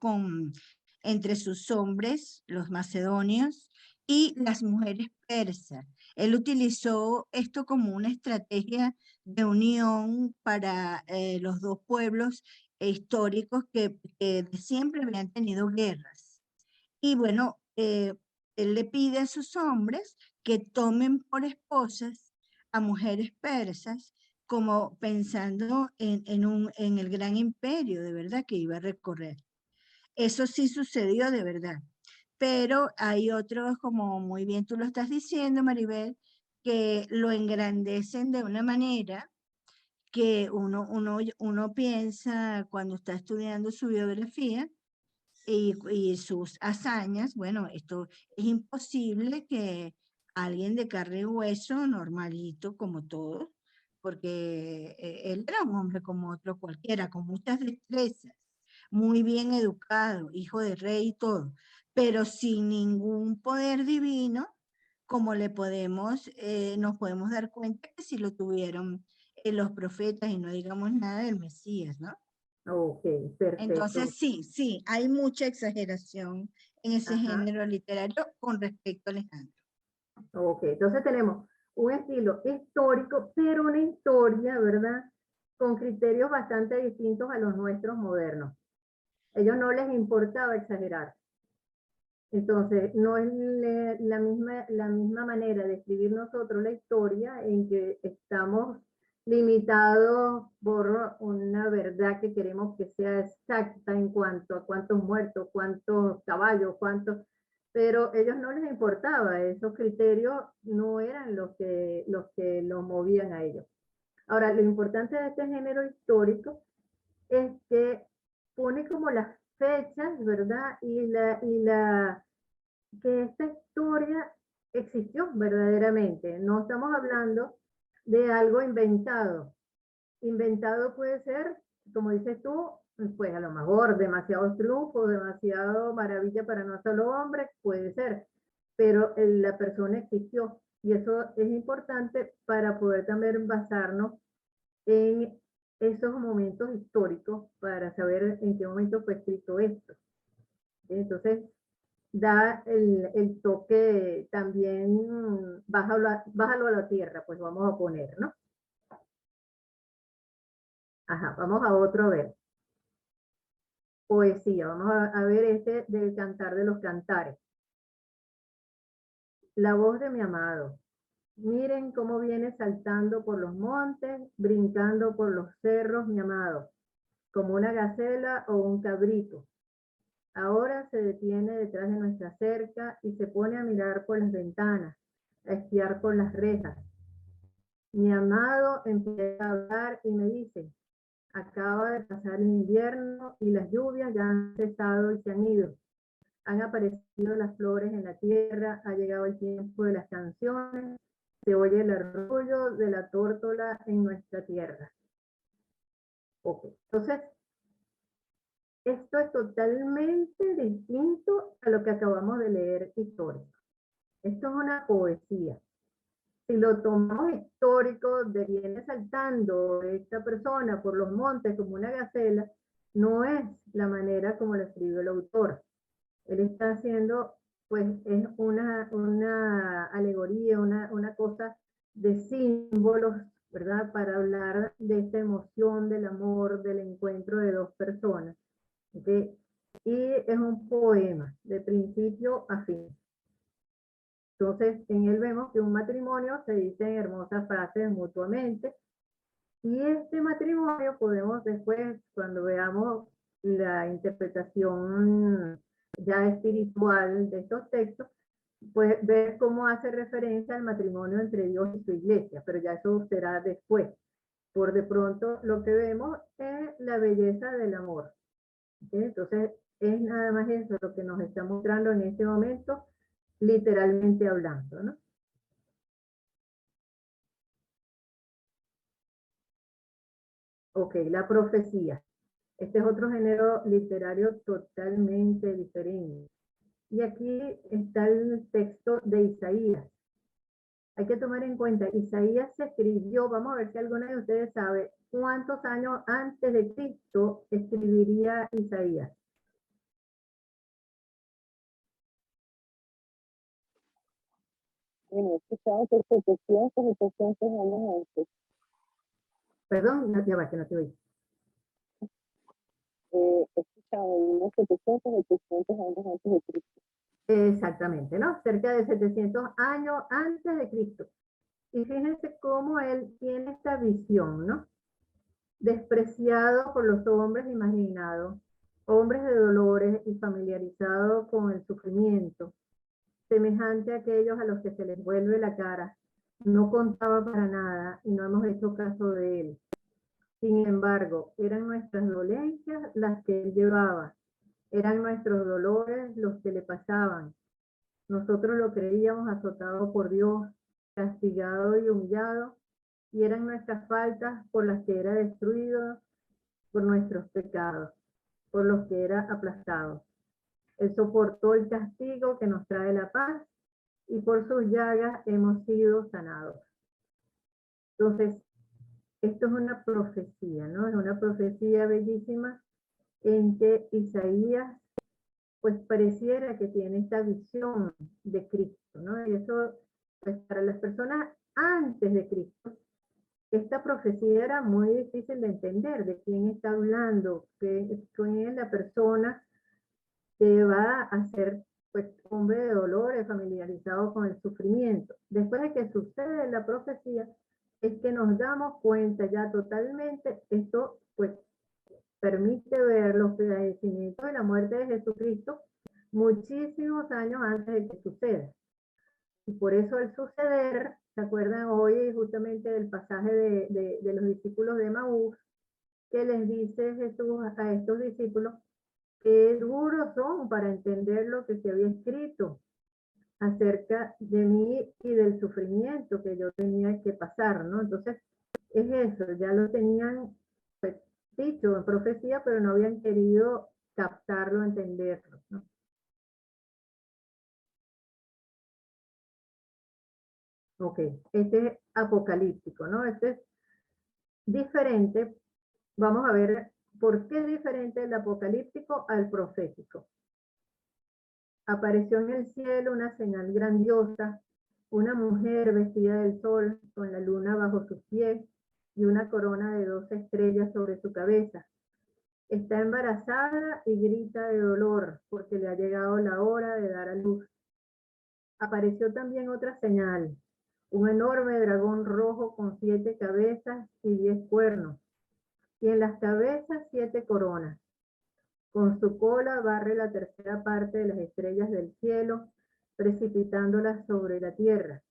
entre sus hombres, los macedonios, y las mujeres persas. Él utilizó esto como una estrategia de unión para los dos pueblos históricos que siempre habían tenido guerras. Y bueno, él le pide a sus hombres que tomen por esposas a mujeres persas, como pensando en el gran imperio de verdad que iba a recorrer. Eso sí sucedió de verdad. Pero hay otros, como muy bien tú lo estás diciendo, Maribel, que lo engrandecen de una manera que uno piensa cuando está estudiando su biografía y sus hazañas. Bueno, esto es imposible que alguien de carne y hueso, normalito como todos, porque él era un hombre como otro cualquiera, con muchas destrezas, muy bien educado, hijo de rey y todo, pero sin ningún poder divino, como nos podemos dar cuenta que si lo tuvieron los profetas, y no digamos nada del Mesías, ¿no? Ok, perfecto. Entonces, sí, hay mucha exageración en ese Ajá. género literario con respecto a Alejandro. Ok, entonces tenemos un estilo histórico, pero una historia, ¿verdad? Con criterios bastante distintos a los nuestros modernos. Ellos no les importaba exagerar. Entonces, no es la misma manera de escribir nosotros la historia en que estamos limitados por una verdad que queremos que sea exacta en cuanto a cuántos muertos, cuántos caballos, cuántos, pero ellos no les importaba, esos criterios no eran los movían a ellos. Ahora, lo importante de este género histórico es que pone como las fechas, ¿verdad? Que esta historia existió verdaderamente. No estamos hablando de algo inventado. Inventado puede ser, como dices tú, pues a lo mejor demasiado triunfo, demasiado maravilla para no solo hombre, puede ser, pero la persona existió y eso es importante para poder también basarnos en esos momentos históricos para saber en qué momento fue escrito esto. Entonces, da el toque también, bájalo a la tierra, pues vamos a poner, ¿no? Ajá, vamos a otro a ver. Poesía, vamos a ver este del Cantar de los Cantares. La voz de mi amado. Miren cómo viene saltando por los montes, brincando por los cerros, mi amado, como una gacela o un cabrito. Ahora se detiene detrás de nuestra cerca y se pone a mirar por las ventanas, a espiar por las rejas. Mi amado empieza a hablar y me dice, acaba de pasar el invierno y las lluvias ya han cesado y se han ido. Han aparecido las flores en la tierra, ha llegado el tiempo de las canciones, se oye el arrullo de la tórtola en nuestra tierra. Ok, entonces esto es totalmente distinto a lo que acabamos de leer histórico. Esto es una poesía. Si lo tomamos histórico, de viene saltando esta persona por los montes como una gacela, no es la manera como lo escribió el autor. Él está haciendo, pues, es una alegoría, una cosa de símbolos, ¿verdad? Para hablar de esta emoción del amor, del encuentro de dos personas. ¿Okay? Y es un poema de principio a fin. Entonces, en él vemos que un matrimonio se dice hermosas frases mutuamente, y este matrimonio podemos después, cuando veamos la interpretación ya espiritual de estos textos, pues ver cómo hace referencia al matrimonio entre Dios y su iglesia, pero ya eso será después. Por de pronto lo que vemos es la belleza del amor. ¿Sí? Entonces, es nada más eso lo que nos está mostrando en este momento, literalmente hablando, ¿no? Ok, la profecía. Este es otro género literario totalmente diferente. Y aquí está el texto de Isaías. Hay que tomar en cuenta, Isaías se escribió, vamos a ver si alguno de ustedes sabe cuántos años antes de Cristo escribiría Isaías. Bueno, he escuchado que 700 y 800 años antes. Perdón, ya va, que no te oí. He escuchado unos 700 y 800 años antes de Cristo. Exactamente, ¿no? Cerca de 700 años antes de Cristo. Y fíjense cómo él tiene esta visión, ¿no? Despreciado por los hombres imaginados, hombres de dolores y familiarizado con el sufrimiento, semejante a aquellos a los que se les vuelve la cara, no contaba para nada y no hemos hecho caso de él. Sin embargo, eran nuestras dolencias las que él llevaba, eran nuestros dolores los que le pasaban. Nosotros lo creíamos azotado por Dios, castigado y humillado, y eran nuestras faltas por las que era destruido, por nuestros pecados, por los que era aplastado. Él soportó el castigo que nos trae la paz, y por sus llagas hemos sido sanados. Entonces, esto es una profecía, ¿no? Es una profecía bellísima en que Isaías, pues pareciera que tiene esta visión de Cristo, ¿no? Y eso, pues para las personas antes de Cristo, esta profecía era muy difícil de entender, de quién está hablando, quién es la persona que va a ser, pues, hombre de dolores, familiarizado con el sufrimiento. Después de que sucede la profecía, es que nos damos cuenta ya totalmente, esto pues permite ver los padecimientos de la muerte de Jesucristo muchísimos años antes de que suceda. Y por eso al suceder, ¿se acuerdan hoy justamente del pasaje de los discípulos de Maús, que les dice Jesús a estos discípulos qué duros son para entender lo que se había escrito acerca de mí y del sufrimiento que yo tenía que pasar, ¿no? Entonces, es eso, ya lo tenían pues, dicho en profecía, pero no habían querido captarlo, entenderlo, ¿no? Ok, este es apocalíptico, ¿no? Este es diferente. Vamos a ver por qué es diferente el apocalíptico al profético. Apareció en el cielo una señal grandiosa, una mujer vestida del sol, con la luna bajo sus pies y una corona de 12 estrellas sobre su cabeza. Está embarazada y grita de dolor porque le ha llegado la hora de dar a luz. Apareció también otra señal, un enorme dragón rojo con 7 cabezas y 10 cuernos, y en las cabezas 7 coronas. Con su cola barre la tercera parte de las estrellas del cielo, precipitándolas sobre la tierra.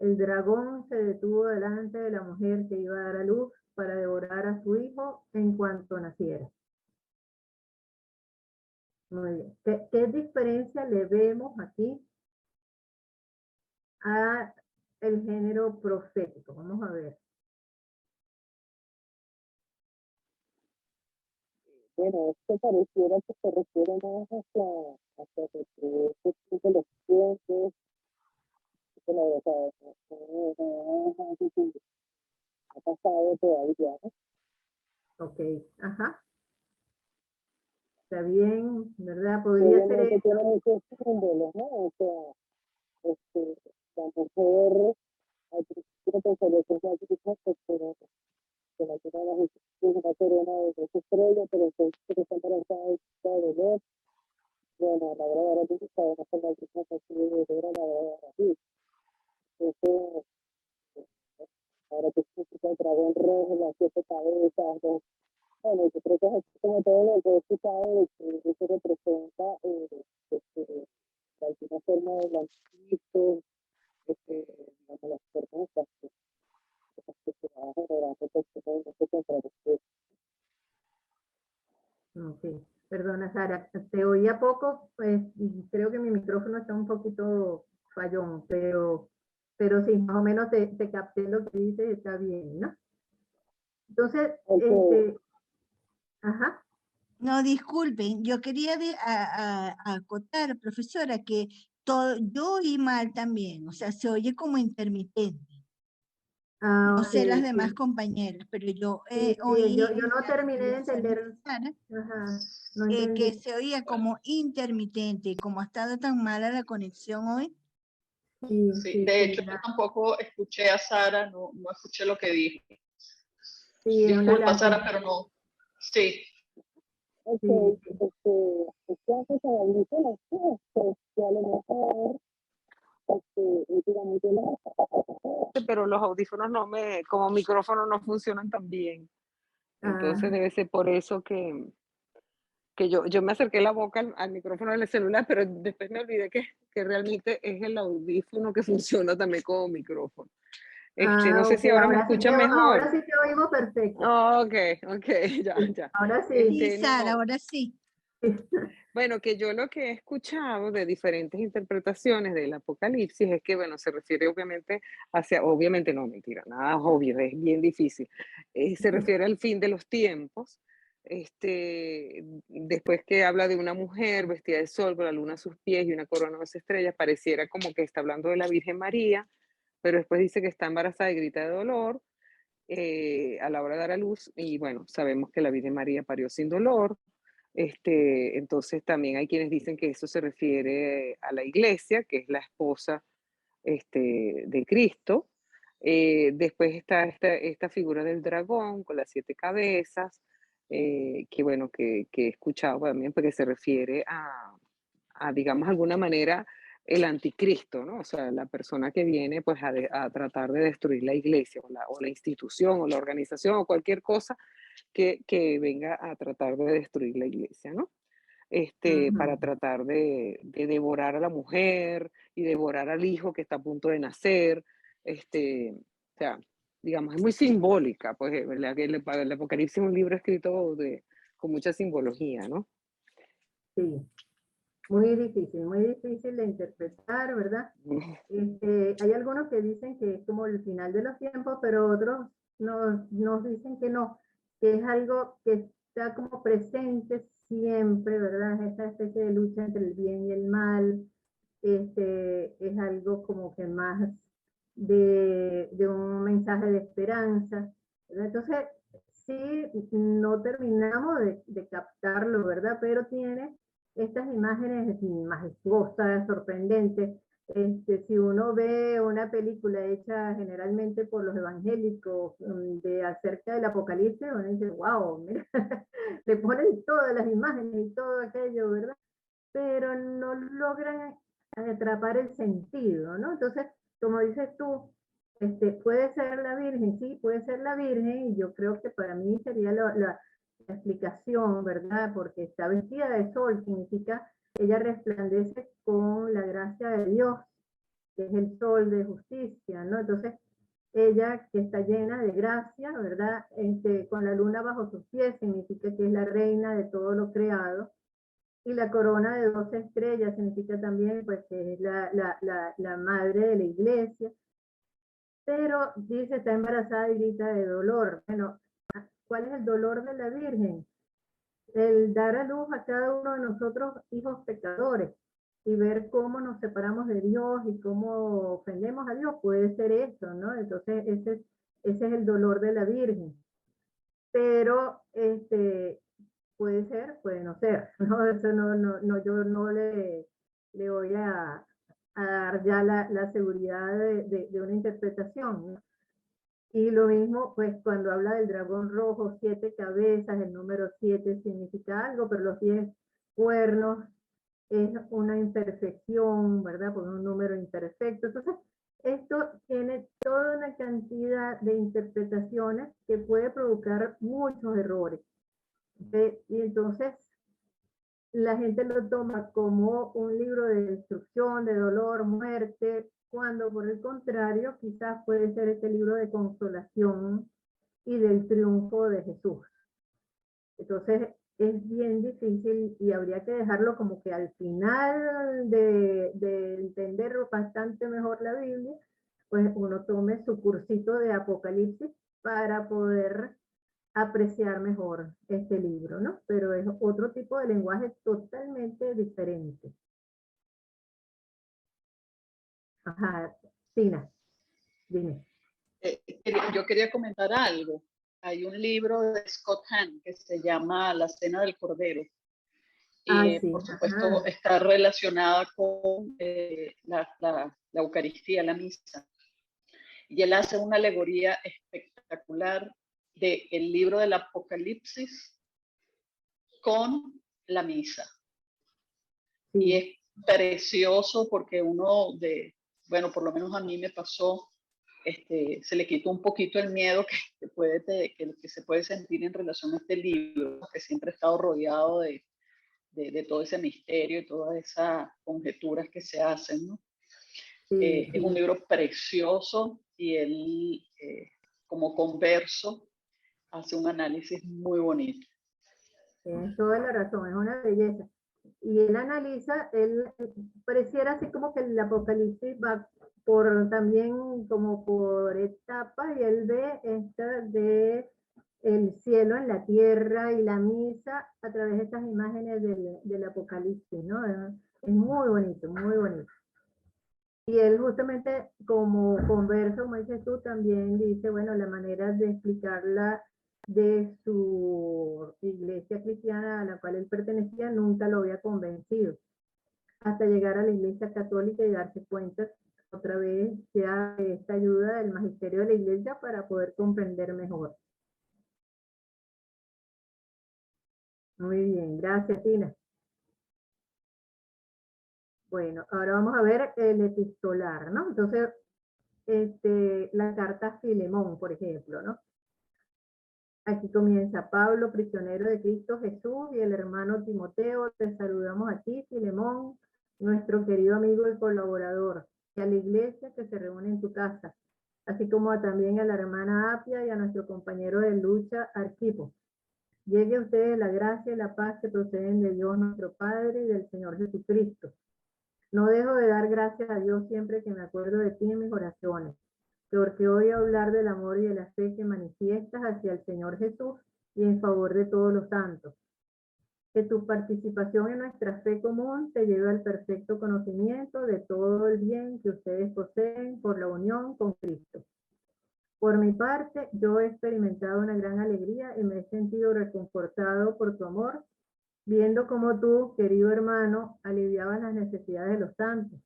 El dragón se detuvo delante de la mujer que iba a dar a luz para devorar a su hijo en cuanto naciera. Muy bien. ¿Qué diferencia le vemos aquí a el género profético? Vamos a ver. Bueno, esto pareciera que se refiere más hacia lo que es de los tiempos, de la verdad, ha pasado todavía, ¿no? Ok, ajá. Está bien, ¿verdad? Podría ser Obviamente eso. tiene muchos símbolos, ¿no? O sea, la mujer, al principio pensaría que es la Virgen, pero que la tiene una corona de 2 estrellas, pero entonces que está embarazada y está de dolor. Bueno, a la hora de la luz, sabemos que la Virgen así de dolor a la hora de la luz. Entonces, ahora que significa el dragón rojo, las 7 cabezas, ¿no? Bueno, yo creo que es así como todo lo que he escuchado de que eso representa de alguna forma del anticristo, digamos, las personas que se van generando personas en este contradictorio. Ok. Perdona, Sara, te oía poco, pues creo que mi micrófono está un poquito fallón, pero sí, más o menos te capté lo que dices, está bien, ¿no? Entonces, Okay. Ajá. No, disculpen, yo quería acotar, profesora, que todo, yo oí mal también, o sea, se oye como intermitente. Ah, No ok, sé las demás sí. compañeras, pero yo Sí, oí yo en no la terminé de explicación de entender, Sara, ajá, no que entendí. se oía como intermitente, y como ha estado tan mala la conexión hoy, Sí, Sí, sí, de sí, hecho, yo tampoco escuché a Sara, no escuché lo que dijo. sí, es una Disculpa, Sara, lástima. pero no. Sí, Ok, Sí, sí. ¿qué haces con audífonos? Que a lo mejor, digamos, yo no- Pero los audífonos no me, como micrófono no funcionan tan bien. Entonces Ah, debe ser por eso que yo me acerqué la boca al micrófono del celular, pero después me olvidé que realmente es el audífono que funciona también como micrófono. No sé ok, si ahora me escuchan ahora mejor. sí te oímos perfecto. Oh, ok, ok, ya, Sí, ya. ahora sí. Sí, Sara, No, ahora sí. bueno, que yo lo que he escuchado de diferentes interpretaciones del Apocalipsis es que, bueno, se refiere obviamente hacia, obviamente no, mentira, nada obvio, es bien difícil. Se refiere al fin de los tiempos. Después que habla de una mujer vestida de sol con la luna a sus pies y una corona de 2 estrellas, pareciera como que está hablando de la Virgen María, pero después dice que está embarazada y grita de dolor a la hora de dar a luz, y bueno, sabemos que la Virgen María parió sin dolor. Entonces también hay quienes dicen que eso se refiere a la iglesia, que es la esposa de Cristo. Después está esta figura del dragón con las 7 cabezas, que bueno, que he escuchado también porque se refiere digamos, de alguna manera, el anticristo, ¿no? O sea, la persona que viene pues a tratar de destruir la iglesia o la institución o la organización o cualquier cosa que venga a tratar de destruir la iglesia, ¿no? Para Ujú. tratar de devorar a la mujer y devorar al hijo que está a punto de nacer. O sea, digamos, es muy simbólica, pues, ¿verdad? Que el Apocalipsis es un libro escrito con mucha simbología, ¿no? Sí, muy difícil de interpretar, ¿verdad? Hay algunos que dicen que es como el final de los tiempos, pero otros nos dicen que no, que es algo que está como presente siempre, ¿verdad? Esa especie de lucha entre el bien y el mal, es algo como que más de un mensaje de esperanza, ¿verdad? Entonces, sí, no terminamos de captarlo, ¿verdad? Pero tiene estas imágenes majestuosas, sorprendentes. Si uno ve una película hecha generalmente por los evangélicos de acerca del apocalipsis, uno dice, wow, mira, le ponen todas las imágenes y todo aquello, ¿verdad? Pero no logran atrapar el sentido, ¿no? Entonces, como dices tú, puede ser la Virgen, sí, puede ser la Virgen, y yo creo que para mí sería la explicación, ¿verdad? Porque está vestida de sol, significa ella resplandece con la gracia de Dios, que es el sol de justicia, ¿no? Entonces, ella que está llena de gracia, ¿verdad? Con la luna bajo sus pies, significa que es la reina de todo lo creado, y la corona de 12 estrellas significa también pues, que es la madre de la iglesia. Pero dice, está embarazada y grita de dolor. Bueno, ¿cuál es el dolor de la Virgen? El dar a luz a cada uno de nosotros hijos pecadores y ver cómo nos separamos de Dios y cómo ofendemos a Dios, puede ser eso, ¿no? Entonces ese es el dolor de la Virgen. Pero puede ser, puede no ser, ¿no? Eso yo no le voy a dar ya la seguridad de una interpretación, ¿no? Y lo mismo, pues cuando habla del dragón rojo, 7 cabezas, el número 7 significa algo, pero los 10 cuernos es una imperfección, ¿verdad? Por un número imperfecto. Entonces, esto tiene toda una cantidad de interpretaciones que puede provocar muchos errores. Y entonces la gente lo toma como un libro de destrucción, de dolor, muerte, cuando por el contrario quizás puede ser este libro de consolación y del triunfo de Jesús. Entonces es bien difícil y habría que dejarlo como que al final de entender bastante mejor la Biblia, pues uno tome su cursito de Apocalipsis para poder apreciar mejor este libro, ¿no? Pero es otro tipo de lenguaje totalmente diferente. Ajá, Tina, dime. Yo quería comentar algo. Hay un libro de Scott Hahn que se llama La Cena del Cordero. Sí, por supuesto, está relacionada con la Eucaristía, la misa. Y él hace una alegoría espectacular del libro del Apocalipsis con la misa. sí. Y es precioso porque bueno, por lo menos a mí me pasó, se le quitó un poquito el miedo que se puede sentir en relación a este libro, que siempre ha estado rodeado de todo ese misterio y todas esas conjeturas que se hacen, ¿no? Sí, Es un libro precioso y él, como converso, hace un análisis muy bonito. tienes toda la razón, es una belleza. Y él analiza, él pareciera así como que el Apocalipsis va también como por etapas, y él ve esta de el cielo en la tierra y la misa a través de estas imágenes del Apocalipsis, ¿no? Es muy bonito, muy bonito. Y él justamente como converso, como dices tú, también dice, bueno, la manera de explicarla de su iglesia cristiana a la cual él pertenecía nunca lo había convencido, hasta llegar a la iglesia católica y darse cuenta otra vez ya de esta ayuda del magisterio de la iglesia para poder comprender mejor. Muy bien, gracias Tina. Bueno, ahora vamos a ver el epistolar, ¿no? Entonces, la carta a Filemón, por ejemplo, ¿no? Aquí comienza: Pablo, prisionero de Cristo Jesús, y el hermano Timoteo, te saludamos a ti, Filemón, nuestro querido amigo y colaborador, y a la iglesia que se reúne en tu casa, así como también a la hermana Apia y a nuestro compañero de lucha, Arquipo. Llegue a ustedes la gracia y la paz que proceden de Dios nuestro Padre y del Señor Jesucristo. No dejo de dar gracias a Dios siempre que me acuerdo de ti en mis oraciones, porque hoy hablar del amor y de la fe que manifiestas hacia el Señor Jesús y en favor de todos los santos. Que tu participación en nuestra fe común te lleve al perfecto conocimiento de todo el bien que ustedes poseen por la unión con Cristo. Por mi parte, yo he experimentado una gran alegría y me he sentido reconfortado por tu amor, viendo cómo tú, querido hermano, aliviabas las necesidades de los santos.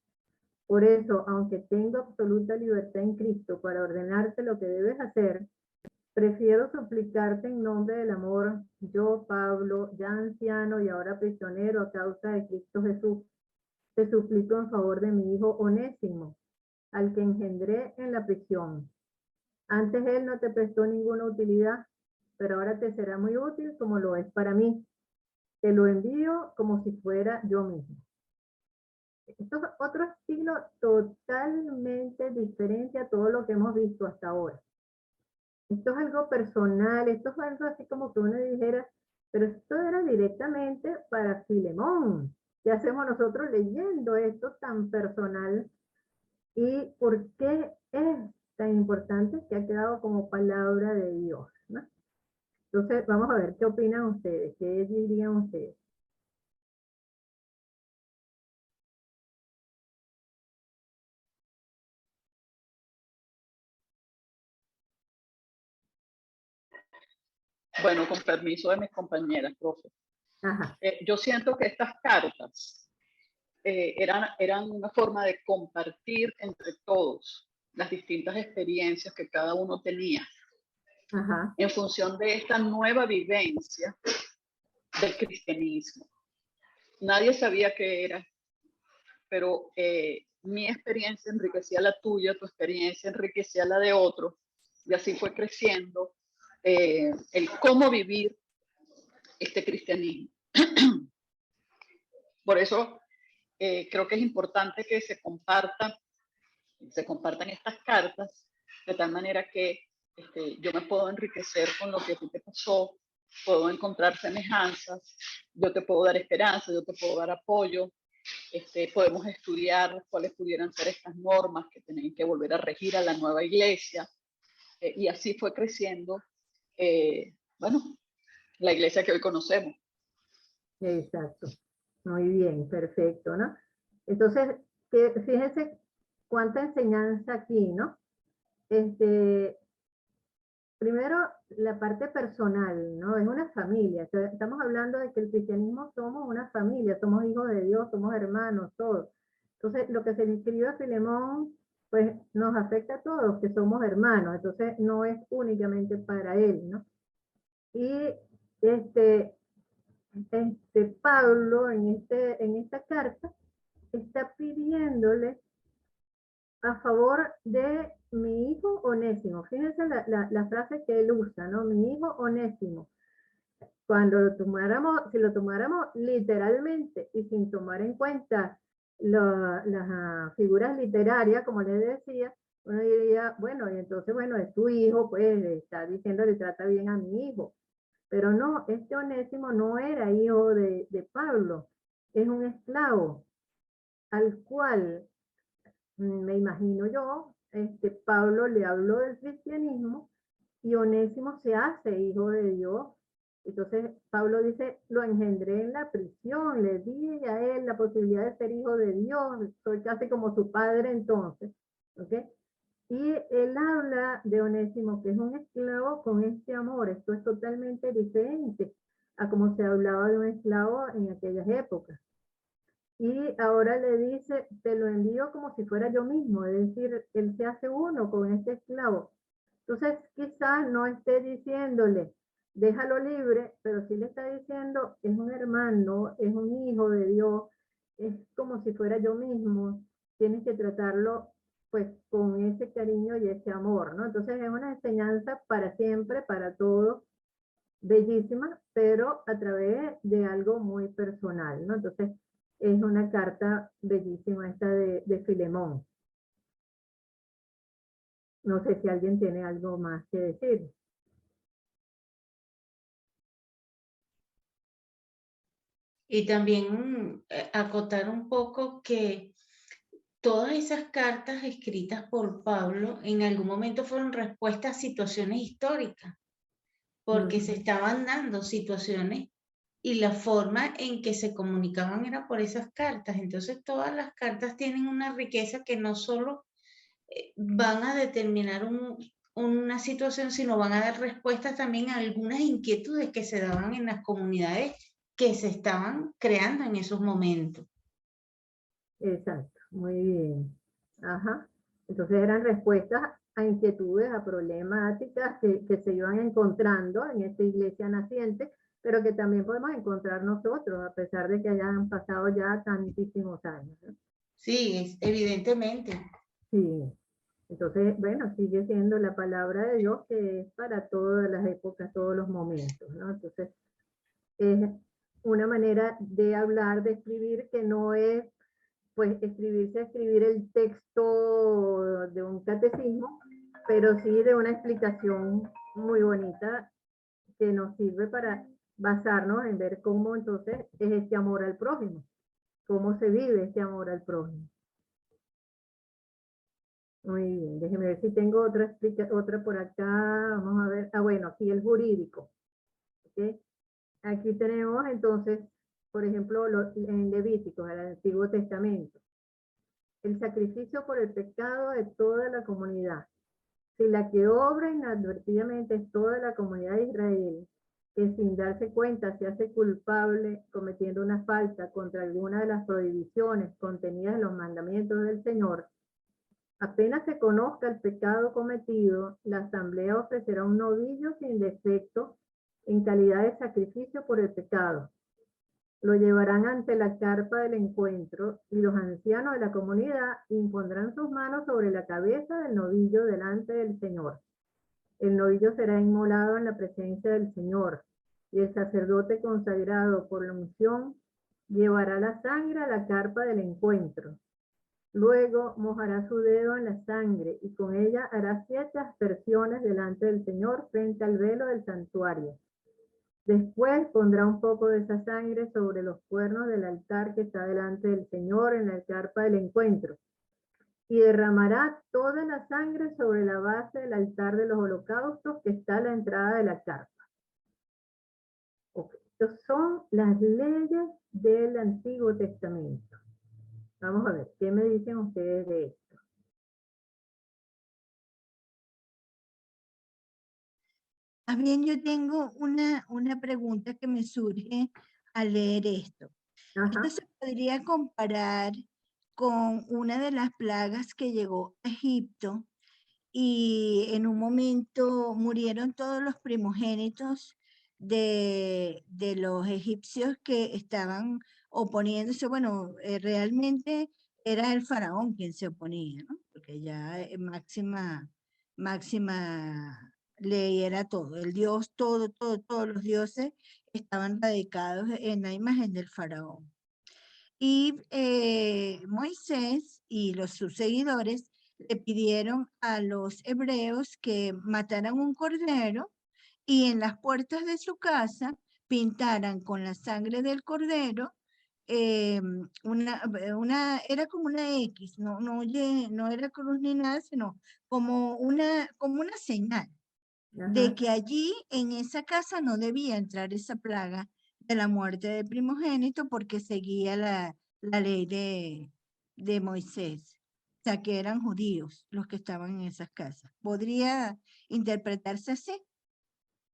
Por eso, aunque tengo absoluta libertad en Cristo para ordenarte lo que debes hacer, prefiero suplicarte en nombre del amor, yo, Pablo, ya anciano y ahora prisionero a causa de Cristo Jesús, te suplico en favor de mi hijo Onésimo, al que engendré en la prisión. Antes él no te prestó ninguna utilidad, pero ahora te será muy útil como lo es para mí. Te lo envío como si fuera yo mismo. Esto es otro estilo totalmente diferente a todo lo que hemos visto hasta ahora. Esto es algo personal, esto es algo así como que uno dijera, pero esto era directamente para Filemón. ¿Qué hacemos nosotros leyendo esto tan personal? ¿Y por qué es tan importante que ha quedado como palabra de Dios, ¿no? Entonces, vamos a ver qué opinan ustedes, qué dirían ustedes. Bueno, con permiso de mis compañeras, profe. Ajá. Yo siento que estas cartas eran una forma de compartir entre todos las distintas experiencias que cada uno tenía. Ajá. En función de esta nueva vivencia del cristianismo. Nadie sabía qué era, pero mi experiencia enriquecía la tuya, tu experiencia enriquecía la de otro, y así fue creciendo el cómo vivir este cristianismo. Por eso creo que es importante que se compartan estas cartas, de tal manera que yo me puedo enriquecer con lo que a ti te pasó, puedo encontrar semejanzas, yo te puedo dar esperanza, yo te puedo dar apoyo, podemos estudiar cuáles pudieran ser estas normas que tienen que volver a regir a la nueva iglesia, y así fue creciendo, bueno, la iglesia que hoy conocemos. Exacto. Muy bien, perfecto, ¿no? Entonces, fíjense cuánta enseñanza aquí, ¿no? primero, la parte personal, ¿no? Es una familia. Estamos hablando de que el cristianismo somos una familia, somos hijos de Dios, somos hermanos, todos. Entonces, lo que se le escribe a Filemón, pues nos afecta a todos, que somos hermanos. Entonces, no es únicamente para él, ¿no? Y Pablo en esta carta está pidiéndole a favor de mi hijo Onésimo. Fíjense la frase que él usa, ¿no? Mi hijo Onésimo. Cuando si lo tomáramos literalmente y sin tomar en cuenta las figuras literarias, como les decía, uno diría, bueno, y entonces, bueno, es tu hijo, pues está diciendo, le trata bien a mi hijo. Pero no, este Onésimo no era hijo de Pablo, es un esclavo al cual, me imagino yo, Pablo le habló del cristianismo y Onésimo se hace hijo de Dios. Entonces Pablo dice, lo engendré en la prisión, le di a él la posibilidad de ser hijo de Dios, soy casi como su padre entonces, ¿ok? Y él habla de Onésimo, que es un esclavo con este amor. Esto es totalmente diferente a como se hablaba de un esclavo en aquellas épocas. Y ahora le dice, te lo envío como si fuera yo mismo, es decir, él se hace uno con este esclavo. Entonces, quizás no esté diciéndole, déjalo libre, pero sí le está diciendo, es un hermano, es un hijo de Dios, es como si fuera yo mismo, tienes que tratarlo pues con ese cariño y ese amor, ¿no? Entonces es una enseñanza para siempre, para todos, bellísima, pero a través de algo muy personal, ¿no? Entonces es una carta bellísima esta de Filemón. No sé si alguien tiene algo más que decir. Y también acotar un poco que todas esas cartas escritas por Pablo en algún momento fueron respuestas a situaciones históricas, porque se estaban dando situaciones y la forma en que se comunicaban era por esas cartas. Entonces todas las cartas tienen una riqueza que no solo van a determinar una situación, sino van a dar respuestas también a algunas inquietudes que se daban en las comunidades que se estaban creando en esos momentos. Exacto, muy bien. Ajá. Entonces eran respuestas a inquietudes, a problemáticas que se iban encontrando en esta iglesia naciente, pero que también podemos encontrar nosotros, a pesar de que hayan pasado ya tantísimos años, ¿no? Sí, evidentemente. Sí. Entonces, bueno, sigue siendo la palabra de Dios que es para todas las épocas, todos los momentos, ¿no? Entonces, es una manera de hablar, de escribir, que no es pues escribir el texto de un catecismo, pero sí de una explicación muy bonita que nos sirve para basarnos en ver cómo entonces es este amor al prójimo, cómo se vive este amor al prójimo. Muy bien, déjeme ver si tengo otra por acá, vamos a ver, bueno, aquí el jurídico, ¿okay? Aquí tenemos entonces, por ejemplo, en Levítico, el Antiguo Testamento, el sacrificio por el pecado de toda la comunidad. Si la que obra inadvertidamente es toda la comunidad de Israel, que sin darse cuenta se hace culpable cometiendo una falta contra alguna de las prohibiciones contenidas en los mandamientos del Señor, apenas se conozca el pecado cometido, la asamblea ofrecerá un novillo sin defecto en calidad de sacrificio por el pecado. Lo llevarán ante la carpa del encuentro y los ancianos de la comunidad impondrán sus manos sobre la cabeza del novillo delante del Señor. El novillo será inmolado en la presencia del Señor y el sacerdote consagrado por la unción llevará la sangre a la carpa del encuentro. Luego mojará su dedo en la sangre y con ella hará 7 aspersiones delante del Señor frente al velo del santuario. Después pondrá un poco de esa sangre sobre los cuernos del altar que está delante del Señor en la carpa del encuentro. Y derramará toda la sangre sobre la base del altar de los holocaustos que está a la entrada de la carpa. Okay. Estas son las leyes del Antiguo Testamento. Vamos a ver, ¿qué me dicen ustedes de esto? Más bien yo tengo una pregunta que me surge al leer esto. Esto Ajá. se podría comparar con una de las plagas que llegó a Egipto y en un momento murieron todos los primogénitos de los egipcios que estaban oponiéndose. Bueno, realmente era el faraón quien se oponía, ¿no? Porque ya máxima ley era todo. El dios, todos los dioses estaban radicados en la imagen del faraón. Y Moisés y sus seguidores le pidieron a los hebreos que mataran un cordero y en las puertas de su casa pintaran con la sangre del cordero era como una X, no era cruz ni nada, sino como una señal de Ajá. que allí en esa casa no debía entrar esa plaga de la muerte del primogénito porque seguía la ley de Moisés. O sea, que eran judíos los que estaban en esas casas. ¿Podría interpretarse así?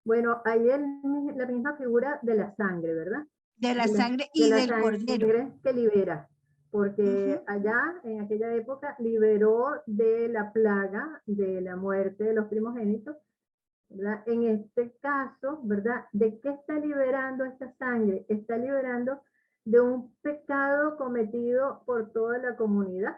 Bueno, hay la misma figura de la sangre, ¿verdad? De la sangre De y la del cordero. sangre que libera, porque Ujú. allá, en aquella época, liberó de la plaga, de la muerte de los primogénitos, ¿verdad? En este caso, ¿verdad? ¿De qué está liberando esta sangre? Está liberando de un pecado cometido por toda la comunidad.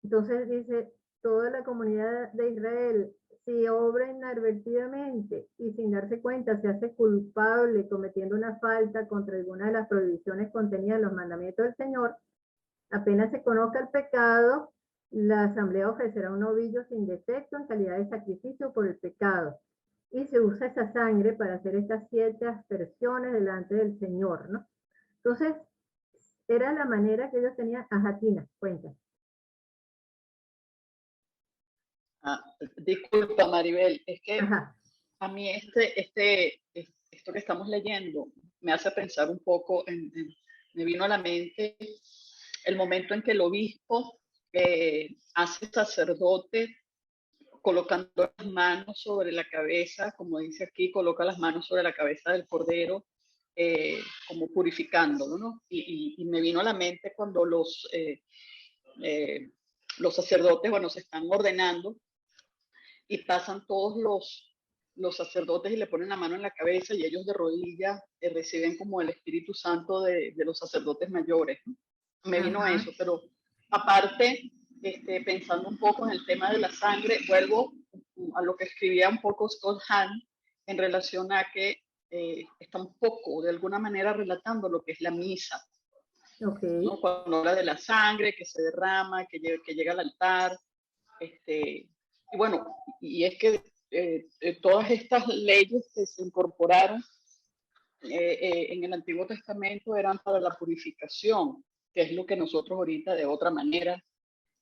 Entonces dice, toda la comunidad de Israel, si obra inadvertidamente y sin darse cuenta se hace culpable cometiendo una falta contra alguna de las prohibiciones contenidas en los mandamientos del Señor, apenas se conozca el pecado, la asamblea ofrecerá un novillo sin defecto en calidad de sacrificio por el pecado. Y se usa esa sangre para hacer estas 7 aspersiones delante del Señor, ¿no? Entonces, era la manera que ellos tenían. Ajá, Tina, cuenta. Disculpa, Maribel, es que Ajá. a mí esto que estamos leyendo me hace pensar un poco, me vino a la mente el momento en que el obispo hace sacerdote colocando las manos sobre la cabeza, como dice aquí, coloca las manos sobre la cabeza del cordero, como purificándolo, ¿no? Y me vino a la mente cuando los sacerdotes, bueno, se están ordenando y pasan todos los sacerdotes y le ponen la mano en la cabeza y ellos de rodillas reciben como el Espíritu Santo de los sacerdotes mayores, ¿no? Me vino Ajá. eso, pero aparte, pensando un poco en el tema de la sangre, vuelvo a lo que escribía un poco Scott Hahn en relación a que está un poco, de alguna manera, relatando lo que es la misa, Okay. ¿no? Cuando habla de la sangre que se derrama, que llega al altar, y bueno, y es que todas estas leyes que se incorporaron en el Antiguo Testamento eran para la purificación, que es lo que nosotros ahorita de otra manera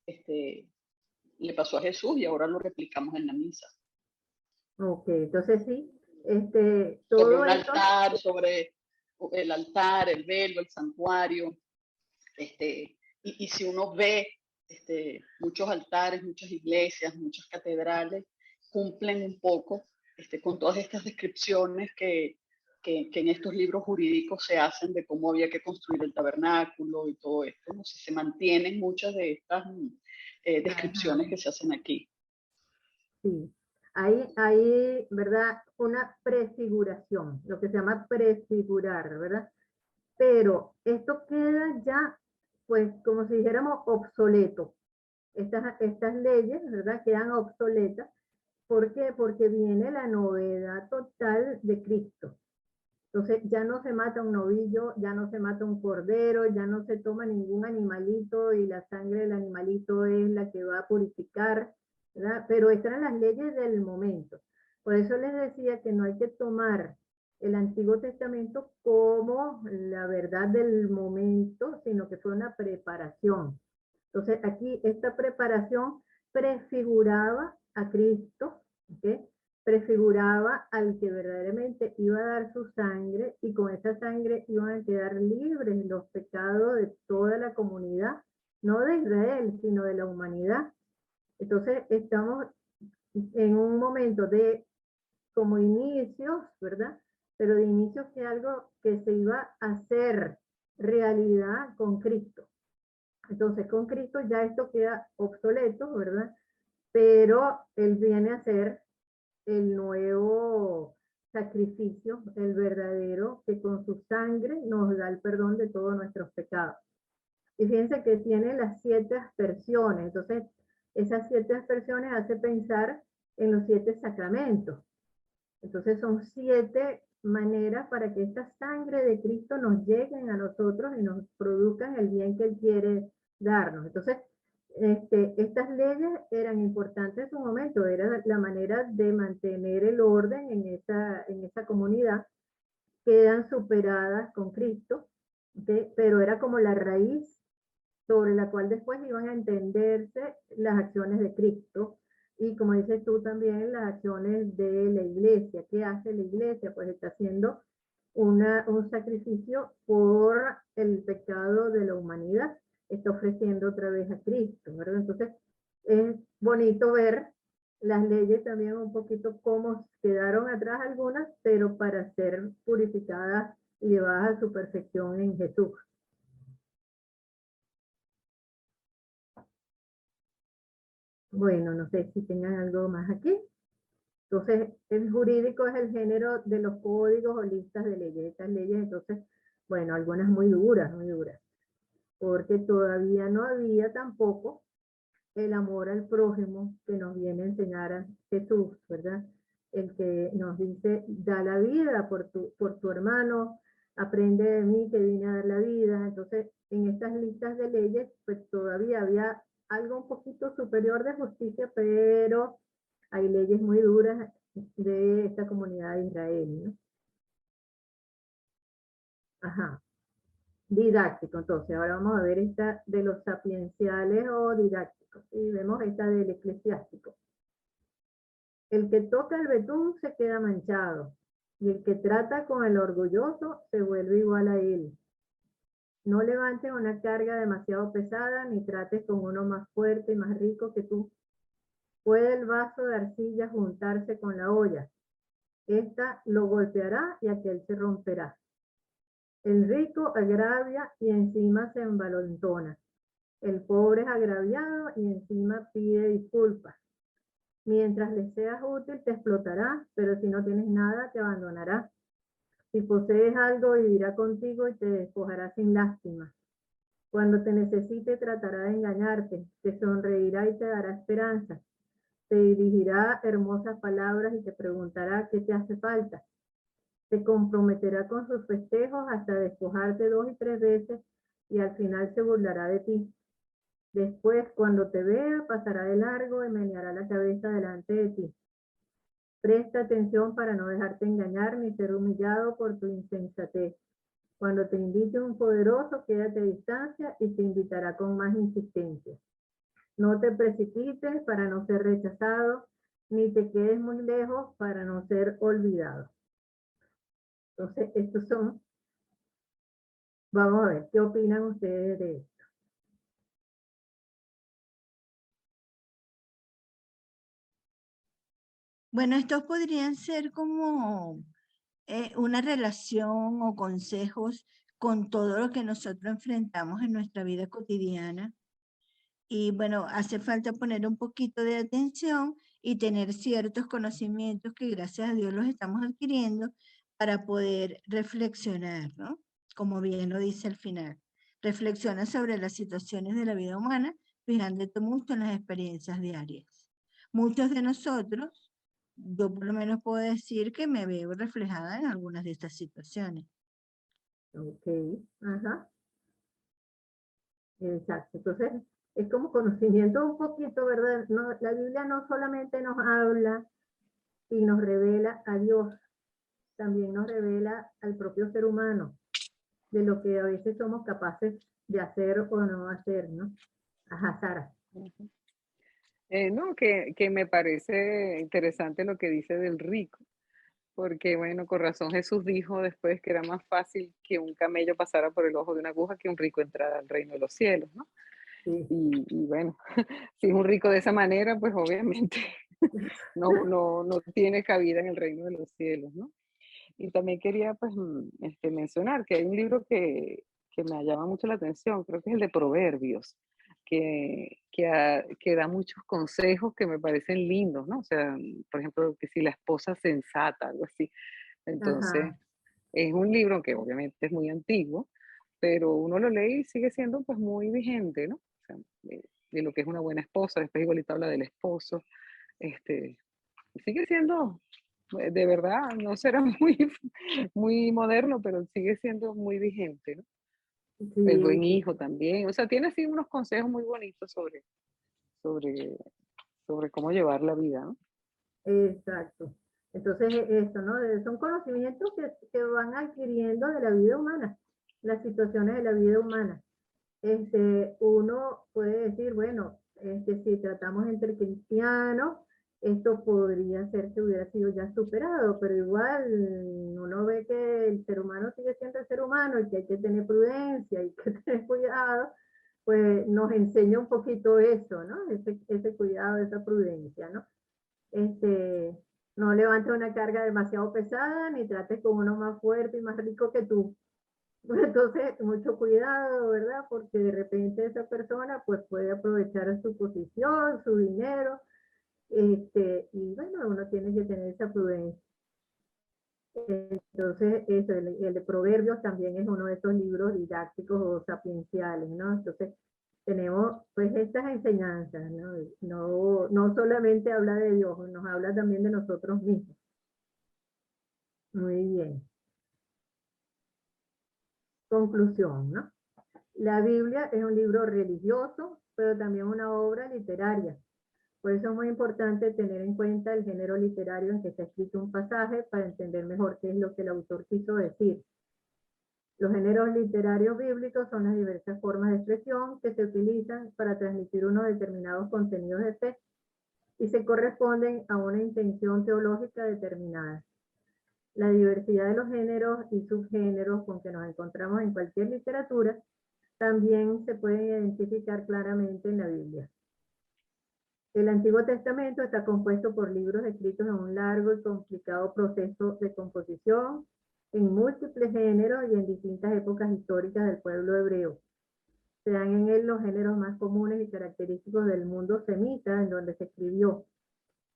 le pasó a Jesús y ahora lo replicamos en la misa. Ok, entonces sí, Sobre todo un esto, altar, sobre el altar, el velo, el santuario, y si uno ve muchos altares, muchas iglesias, muchas catedrales, cumplen un poco con todas estas descripciones que en estos libros jurídicos se hacen de cómo había que construir el tabernáculo y todo esto. No sé, se mantienen muchas de estas descripciones que se hacen aquí. sí, hay, ¿verdad? Una prefiguración, lo que se llama prefigurar, ¿verdad? Pero esto queda ya, pues, como si dijéramos, obsoleto. Estas leyes, ¿verdad? Quedan obsoletas. ¿Por qué? Porque viene la novedad total de Cristo. Entonces ya no se mata un novillo, ya no se mata un cordero, ya no se toma ningún animalito y la sangre del animalito es la que va a purificar, ¿verdad? Pero estas eran las leyes del momento. Por eso les decía que no hay que tomar el Antiguo Testamento como la verdad del momento, sino que fue una preparación. Entonces aquí esta preparación prefiguraba a Cristo, ¿ok? Prefiguraba al que verdaderamente iba a dar su sangre y con esa sangre iban a quedar libres los pecados de toda la comunidad, no de Israel, sino de la humanidad. Entonces estamos en un momento de como inicios, ¿verdad? Pero de inicios que algo que se iba a hacer realidad con Cristo. Entonces con Cristo ya esto queda obsoleto, ¿verdad? Pero Él viene a ser el nuevo sacrificio, el verdadero, que con su sangre nos da el perdón de todos nuestros pecados. Y fíjense que tiene las 7 aspersiones, entonces esas 7 aspersiones hace pensar en los 7 sacramentos. Entonces son 7 maneras para que esta sangre de Cristo nos llegue a nosotros y nos produzcan el bien que Él quiere darnos. Entonces, estas leyes eran importantes en su momento, era la manera de mantener el orden en esa comunidad, quedan superadas con Cristo, ¿okay? Pero era como la raíz sobre la cual después iban a entenderse las acciones de Cristo, y como dices tú también, las acciones de la iglesia. ¿Qué hace la iglesia? Pues está haciendo un sacrificio por el pecado de la humanidad, está ofreciendo otra vez a Cristo, ¿verdad? Entonces es bonito ver las leyes también un poquito cómo quedaron atrás algunas, pero para ser purificadas y llevadas a su perfección en Jesús. Bueno, no sé si tengan algo más aquí. Entonces, el jurídico es el género de los códigos o listas de leyes. Estas leyes, entonces, bueno, algunas muy duras, porque todavía no había tampoco el amor al prójimo que nos viene a enseñar a Jesús, ¿verdad? El que nos dice, da la vida por tu hermano, aprende de mí que vine a dar la vida. Entonces, en estas listas de leyes, pues todavía había algo un poquito superior de justicia, pero hay leyes muy duras de esta comunidad de Israel, ¿no? Ajá. Didáctico, entonces, ahora vamos a ver esta de los sapienciales o didácticos, y vemos esta del eclesiástico. El que toca el betún se queda manchado, y el que trata con el orgulloso se vuelve igual a él. No levantes una carga demasiado pesada, ni trates con uno más fuerte y más rico que tú. Puede el vaso de arcilla juntarse con la olla. Esta lo golpeará y aquel se romperá. El rico agravia y encima se envalentona. El pobre es agraviado y encima pide disculpas. Mientras le seas útil te explotará, pero si no tienes nada te abandonará. Si posees algo vivirá contigo y te despojará sin lástima. Cuando te necesite tratará de engañarte, te sonreirá y te dará esperanza. Te dirigirá hermosas palabras y te preguntará qué te hace falta. Te comprometerá con sus festejos hasta despojarte 2 y 3 veces y al final se burlará de ti. Después, cuando te vea, pasará de largo y meneará la cabeza delante de ti. Presta atención para no dejarte engañar ni ser humillado por tu insensatez. Cuando te invite un poderoso, quédate a distancia y te invitará con más insistencia. No te precipites para no ser rechazado, ni te quedes muy lejos para no ser olvidado. Entonces, estos son, vamos a ver, ¿qué opinan ustedes de esto? Bueno, estos podrían ser como una relación o consejos con todo lo que nosotros enfrentamos en nuestra vida cotidiana. Y bueno, hace falta poner un poquito de atención y tener ciertos conocimientos que gracias a Dios los estamos adquiriendo para poder reflexionar, ¿no? Como bien lo dice al final. Reflexiona sobre las situaciones de la vida humana, fijándote mucho en las experiencias diarias. Muchos de nosotros, yo por lo menos puedo decir que me veo reflejada en algunas de estas situaciones. Ok, ajá. Exacto. Entonces, es como conocimiento un poquito, ¿verdad? No, la Biblia no solamente nos habla y nos revela a Dios, también nos revela al propio ser humano, de lo que a veces somos capaces de hacer o no hacer, ¿no? Ajá, Sara. No, que me parece interesante lo que dice del rico, porque bueno, con razón Jesús dijo después que era más fácil que un camello pasara por el ojo de una aguja que un rico entrara al reino de los cielos, ¿no? Sí. Y bueno, si es un rico de esa manera, pues obviamente no tiene cabida en el reino de los cielos, ¿no? Y también quería pues mencionar que hay un libro que me llama mucho la atención, creo que es el de Proverbios, que da muchos consejos que me parecen lindos, ¿no? O sea, por ejemplo, que si la esposa sensata, algo así. Entonces, Ajá, es un libro que obviamente es muy antiguo, pero uno lo lee y sigue siendo pues muy vigente, ¿no? O sea, de lo que es una buena esposa, después igualito habla del esposo, este, sigue siendo, de verdad, no será muy moderno, pero sigue siendo muy vigente, ¿no? El sí, buen hijo también, o sea, tiene así unos consejos muy bonitos sobre, sobre cómo llevar la vida, ¿no? exacto. Entonces, eso, ¿no? Son conocimientos que van adquiriendo de la vida humana, las situaciones de la vida humana. Uno puede decir, bueno, si tratamos entre cristianos, esto podría ser que hubiera sido ya superado, pero igual uno ve que el ser humano sigue siendo el ser humano y que hay que tener prudencia y que tener cuidado, pues nos enseña un poquito eso, ¿no? Ese cuidado, esa prudencia, ¿no? Este, no levantes una carga demasiado pesada ni trates con uno más fuerte y más rico que tú. Entonces, mucho cuidado, ¿verdad? Porque de repente esa persona pues puede aprovechar su posición, su dinero, y bueno, uno tiene que tener esa prudencia. Entonces, eso, el de Proverbios también es uno de esos libros didácticos o sapienciales, ¿no? Entonces, tenemos pues estas enseñanzas, ¿no? No solamente habla de Dios, nos habla también de nosotros mismos. Muy bien. Conclusión, ¿no? La Biblia es un libro religioso, pero también una obra literaria. Por eso es muy importante tener en cuenta el género literario en que está escrito un pasaje para entender mejor qué es lo que el autor quiso decir. Los géneros literarios bíblicos son las diversas formas de expresión que se utilizan para transmitir unos determinados contenidos de fe y se corresponden a una intención teológica determinada. La diversidad de los géneros y subgéneros con que nos encontramos en cualquier literatura también se pueden identificar claramente en la Biblia. El Antiguo Testamento está compuesto por libros escritos en un largo y complicado proceso de composición, en múltiples géneros y en distintas épocas históricas del pueblo hebreo. Se dan en él los géneros más comunes y característicos del mundo semita en donde se escribió,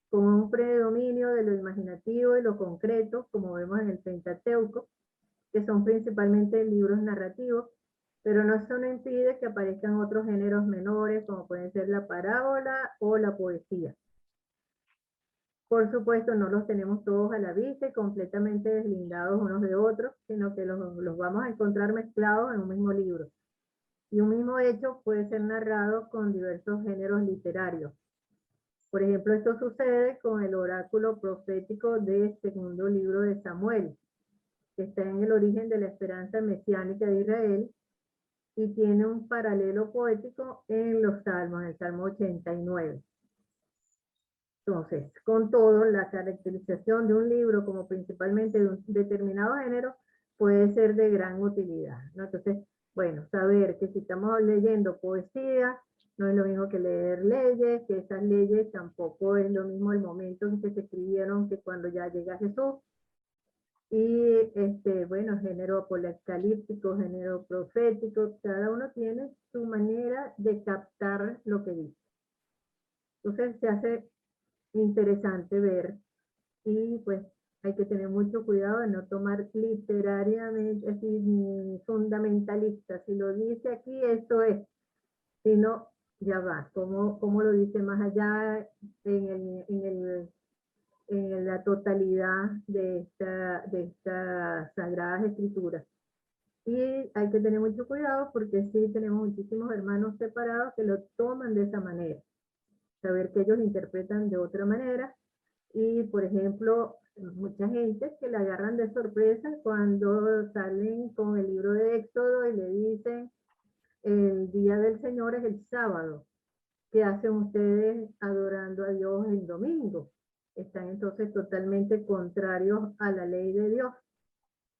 con un predominio de lo imaginativo y lo concreto, como vemos en el Pentateuco, que son principalmente libros narrativos, pero no eso no impide que aparezcan otros géneros menores, como pueden ser la parábola o la poesía. Por supuesto, no los tenemos todos a la vista y completamente deslindados unos de otros, sino que los vamos a encontrar mezclados en un mismo libro. Y un mismo hecho puede ser narrado con diversos géneros literarios. Por ejemplo, esto sucede con el oráculo profético del segundo libro de Samuel, que está en el origen de la esperanza mesiánica de Israel y tiene un paralelo poético en los Salmos, en el Salmo 89. Entonces, con todo, la caracterización de un libro como principalmente de un determinado género puede ser de gran utilidad, ¿no? Entonces, bueno, saber que si estamos leyendo poesía, no es lo mismo que leer leyes, que esas leyes tampoco es lo mismo el momento en que se escribieron que cuando ya llega Jesús. Y bueno, género apocalíptico, género profético, cada uno tiene su manera de captar lo que dice. Entonces se hace interesante ver y pues hay que tener mucho cuidado de no tomar literariamente, así fundamentalista. Si lo dice aquí, esto es, sino ya va, cómo lo dice más allá en la totalidad de estas sagradas escrituras. Y hay que tener mucho cuidado porque sí tenemos muchísimos hermanos separados que lo toman de esa manera. Saber que ellos interpretan de otra manera. Y, por ejemplo, mucha gente que la agarran de sorpresa cuando salen con el libro de Éxodo y le dicen el día del Señor es el sábado. ¿Qué hacen ustedes adorando a Dios el domingo? Están entonces totalmente contrarios a la ley de Dios,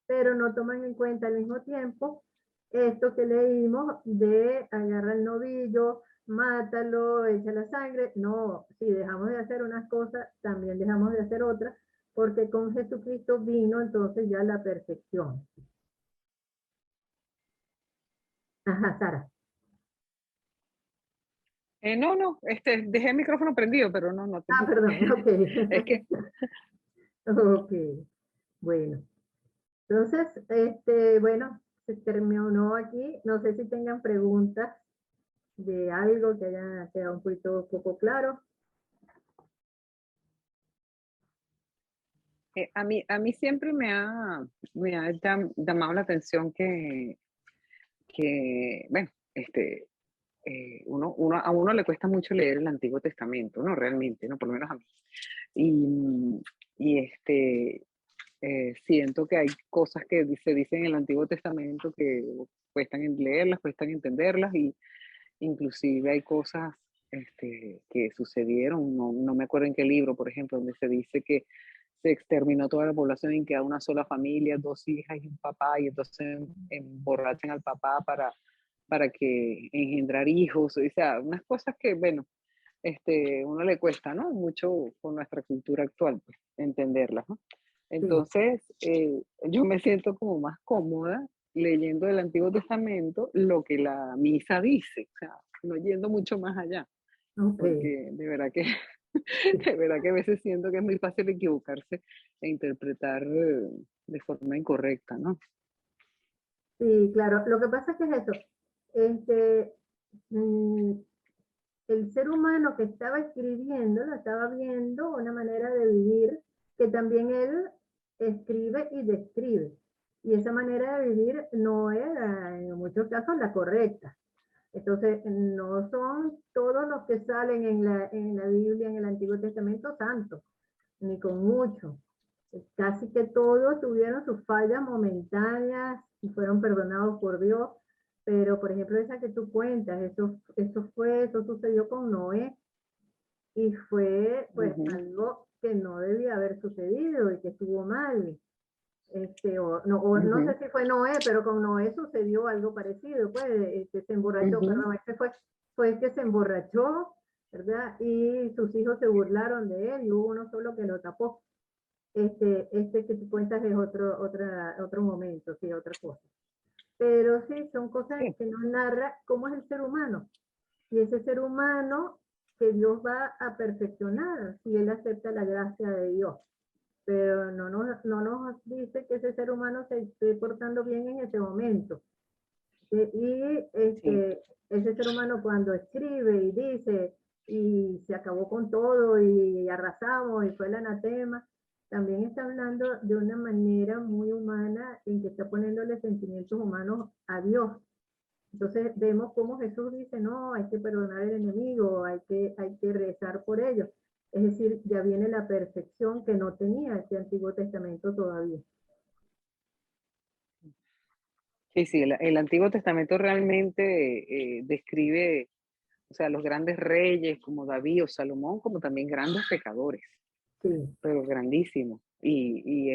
pero no toman en cuenta al mismo tiempo esto que leímos de agarrar el novillo, mátalo, echa la sangre. No, si dejamos de hacer unas cosas, también dejamos de hacer otras, porque con Jesucristo vino entonces ya la perfección. Ajá, Sara. No, dejé el micrófono prendido, pero no te Ah, perdón, ok. Es que Ok, bueno. Entonces, bueno, se terminó aquí. No sé si tengan preguntas de algo que haya quedado un poco claro. a mí siempre me ha llamado la atención bueno, a uno le cuesta mucho leer el Antiguo Testamento, ¿no? Realmente, ¿no? Por lo menos a mí. Y siento que hay cosas que se dicen en el Antiguo Testamento que cuestan en leerlas, cuestan entenderlas, y inclusive hay cosas que sucedieron, no me acuerdo en qué libro, por ejemplo, donde se dice que se exterminó toda la población y queda una sola familia, 2 hijas y un papá, y entonces emborrachan al papá para que engendrar hijos, o sea, unas cosas que, bueno, uno le cuesta, ¿no? Mucho con nuestra cultura actual, pues, entenderlas, ¿no? Sí, Entonces, yo me siento como más cómoda leyendo el Antiguo Testamento lo que la misa dice, o sea, no yendo mucho más allá, ok. porque de verdad que, de verdad que a veces siento que es muy fácil equivocarse e interpretar de forma incorrecta, ¿no? Sí, claro. Lo que pasa es que es eso. Este, mm, el ser humano que estaba escribiendo, lo estaba viendo una manera de vivir que también él escribe y describe. Y esa manera de vivir no era en muchos casos la correcta. Entonces, no son todos los que salen en la Biblia, en el Antiguo Testamento, santos, ni con mucho. Casi que todos tuvieron sus fallas momentáneas y fueron perdonados por Dios. Pero, por ejemplo, esa que tú cuentas, eso sucedió con Noé y fue pues Ujú, algo que no debía haber sucedido y que estuvo mal. O no sé ujú, si fue Noé, pero con Noé sucedió algo parecido, pues se emborrachó, ujú, perdón, fue el que se emborrachó, ¿verdad? Y sus hijos se burlaron de él y hubo uno solo que lo tapó. Que tú cuentas es otro momento, sí, otra cosa. Pero sí, son cosas sí, que nos narra cómo es el ser humano. Y ese ser humano que Dios va a perfeccionar si él acepta la gracia de Dios. Pero no nos dice que ese ser humano se esté portando bien en ese momento. sí. Ese ser humano cuando escribe y dice, y se acabó con todo y arrasamos y fue el anatema, también está hablando de una manera muy humana en que está poniéndole sentimientos humanos a Dios. Entonces vemos cómo Jesús dice, no, hay que perdonar al enemigo, hay que rezar por ellos. Es decir, ya viene la perfección que no tenía este Antiguo Testamento todavía. Sí, sí, el Antiguo Testamento realmente describe, o sea, los grandes reyes como David o Salomón, como también grandes pecadores, Sí, pero grandísimos. Y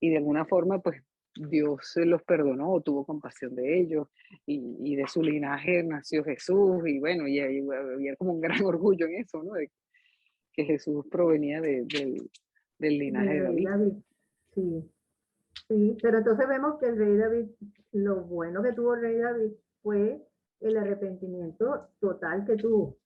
de alguna forma, pues Dios se los perdonó, tuvo compasión de ellos, y de su linaje nació Jesús, y bueno, y había como un gran orgullo en eso, ¿no? De que Jesús provenía del linaje del de rey David. David. Sí, sí, pero entonces vemos que el rey David, lo bueno que tuvo el rey David fue el arrepentimiento total que tuvo.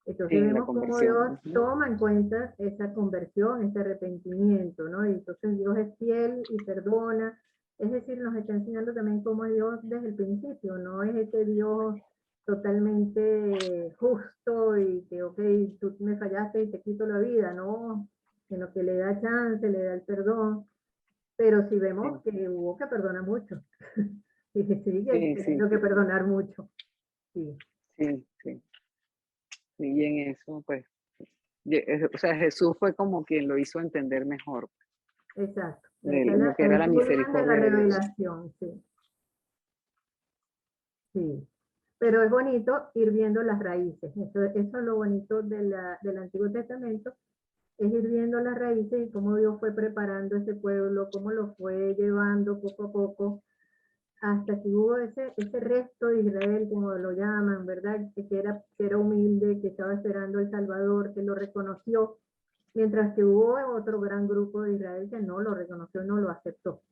Entonces Sí, la vemos cómo conversión. Dios Ujú. toma en cuenta esa conversión, ese arrepentimiento, ¿no? Y entonces Dios es fiel y perdona. Es decir, nos está enseñando también cómo es Dios desde el principio, no es este Dios totalmente justo y que, ok, tú me fallaste y te quito la vida, no, sino que le da chance, le da el perdón, pero sí vemos Sí, que hubo que perdonar mucho y que sigue sí, sí, teniendo que sí, perdonar mucho. Sí, sí, sí. Y en eso, pues, o sea, Jesús fue como quien lo hizo entender mejor exacto. de Esa es lo que era el la culmen de la misericordia de Dios. revelación, sí, sí. Pero es bonito ir viendo las raíces. Eso es lo bonito del Antiguo Testamento, es ir viendo las raíces y cómo Dios fue preparando ese pueblo, cómo lo fue llevando poco a poco hasta que hubo ese resto de Israel, como lo llaman, ¿verdad? Que era humilde, que estaba esperando el Salvador, que lo reconoció, mientras que hubo otro gran grupo de Israel que no lo reconoció, no lo aceptó.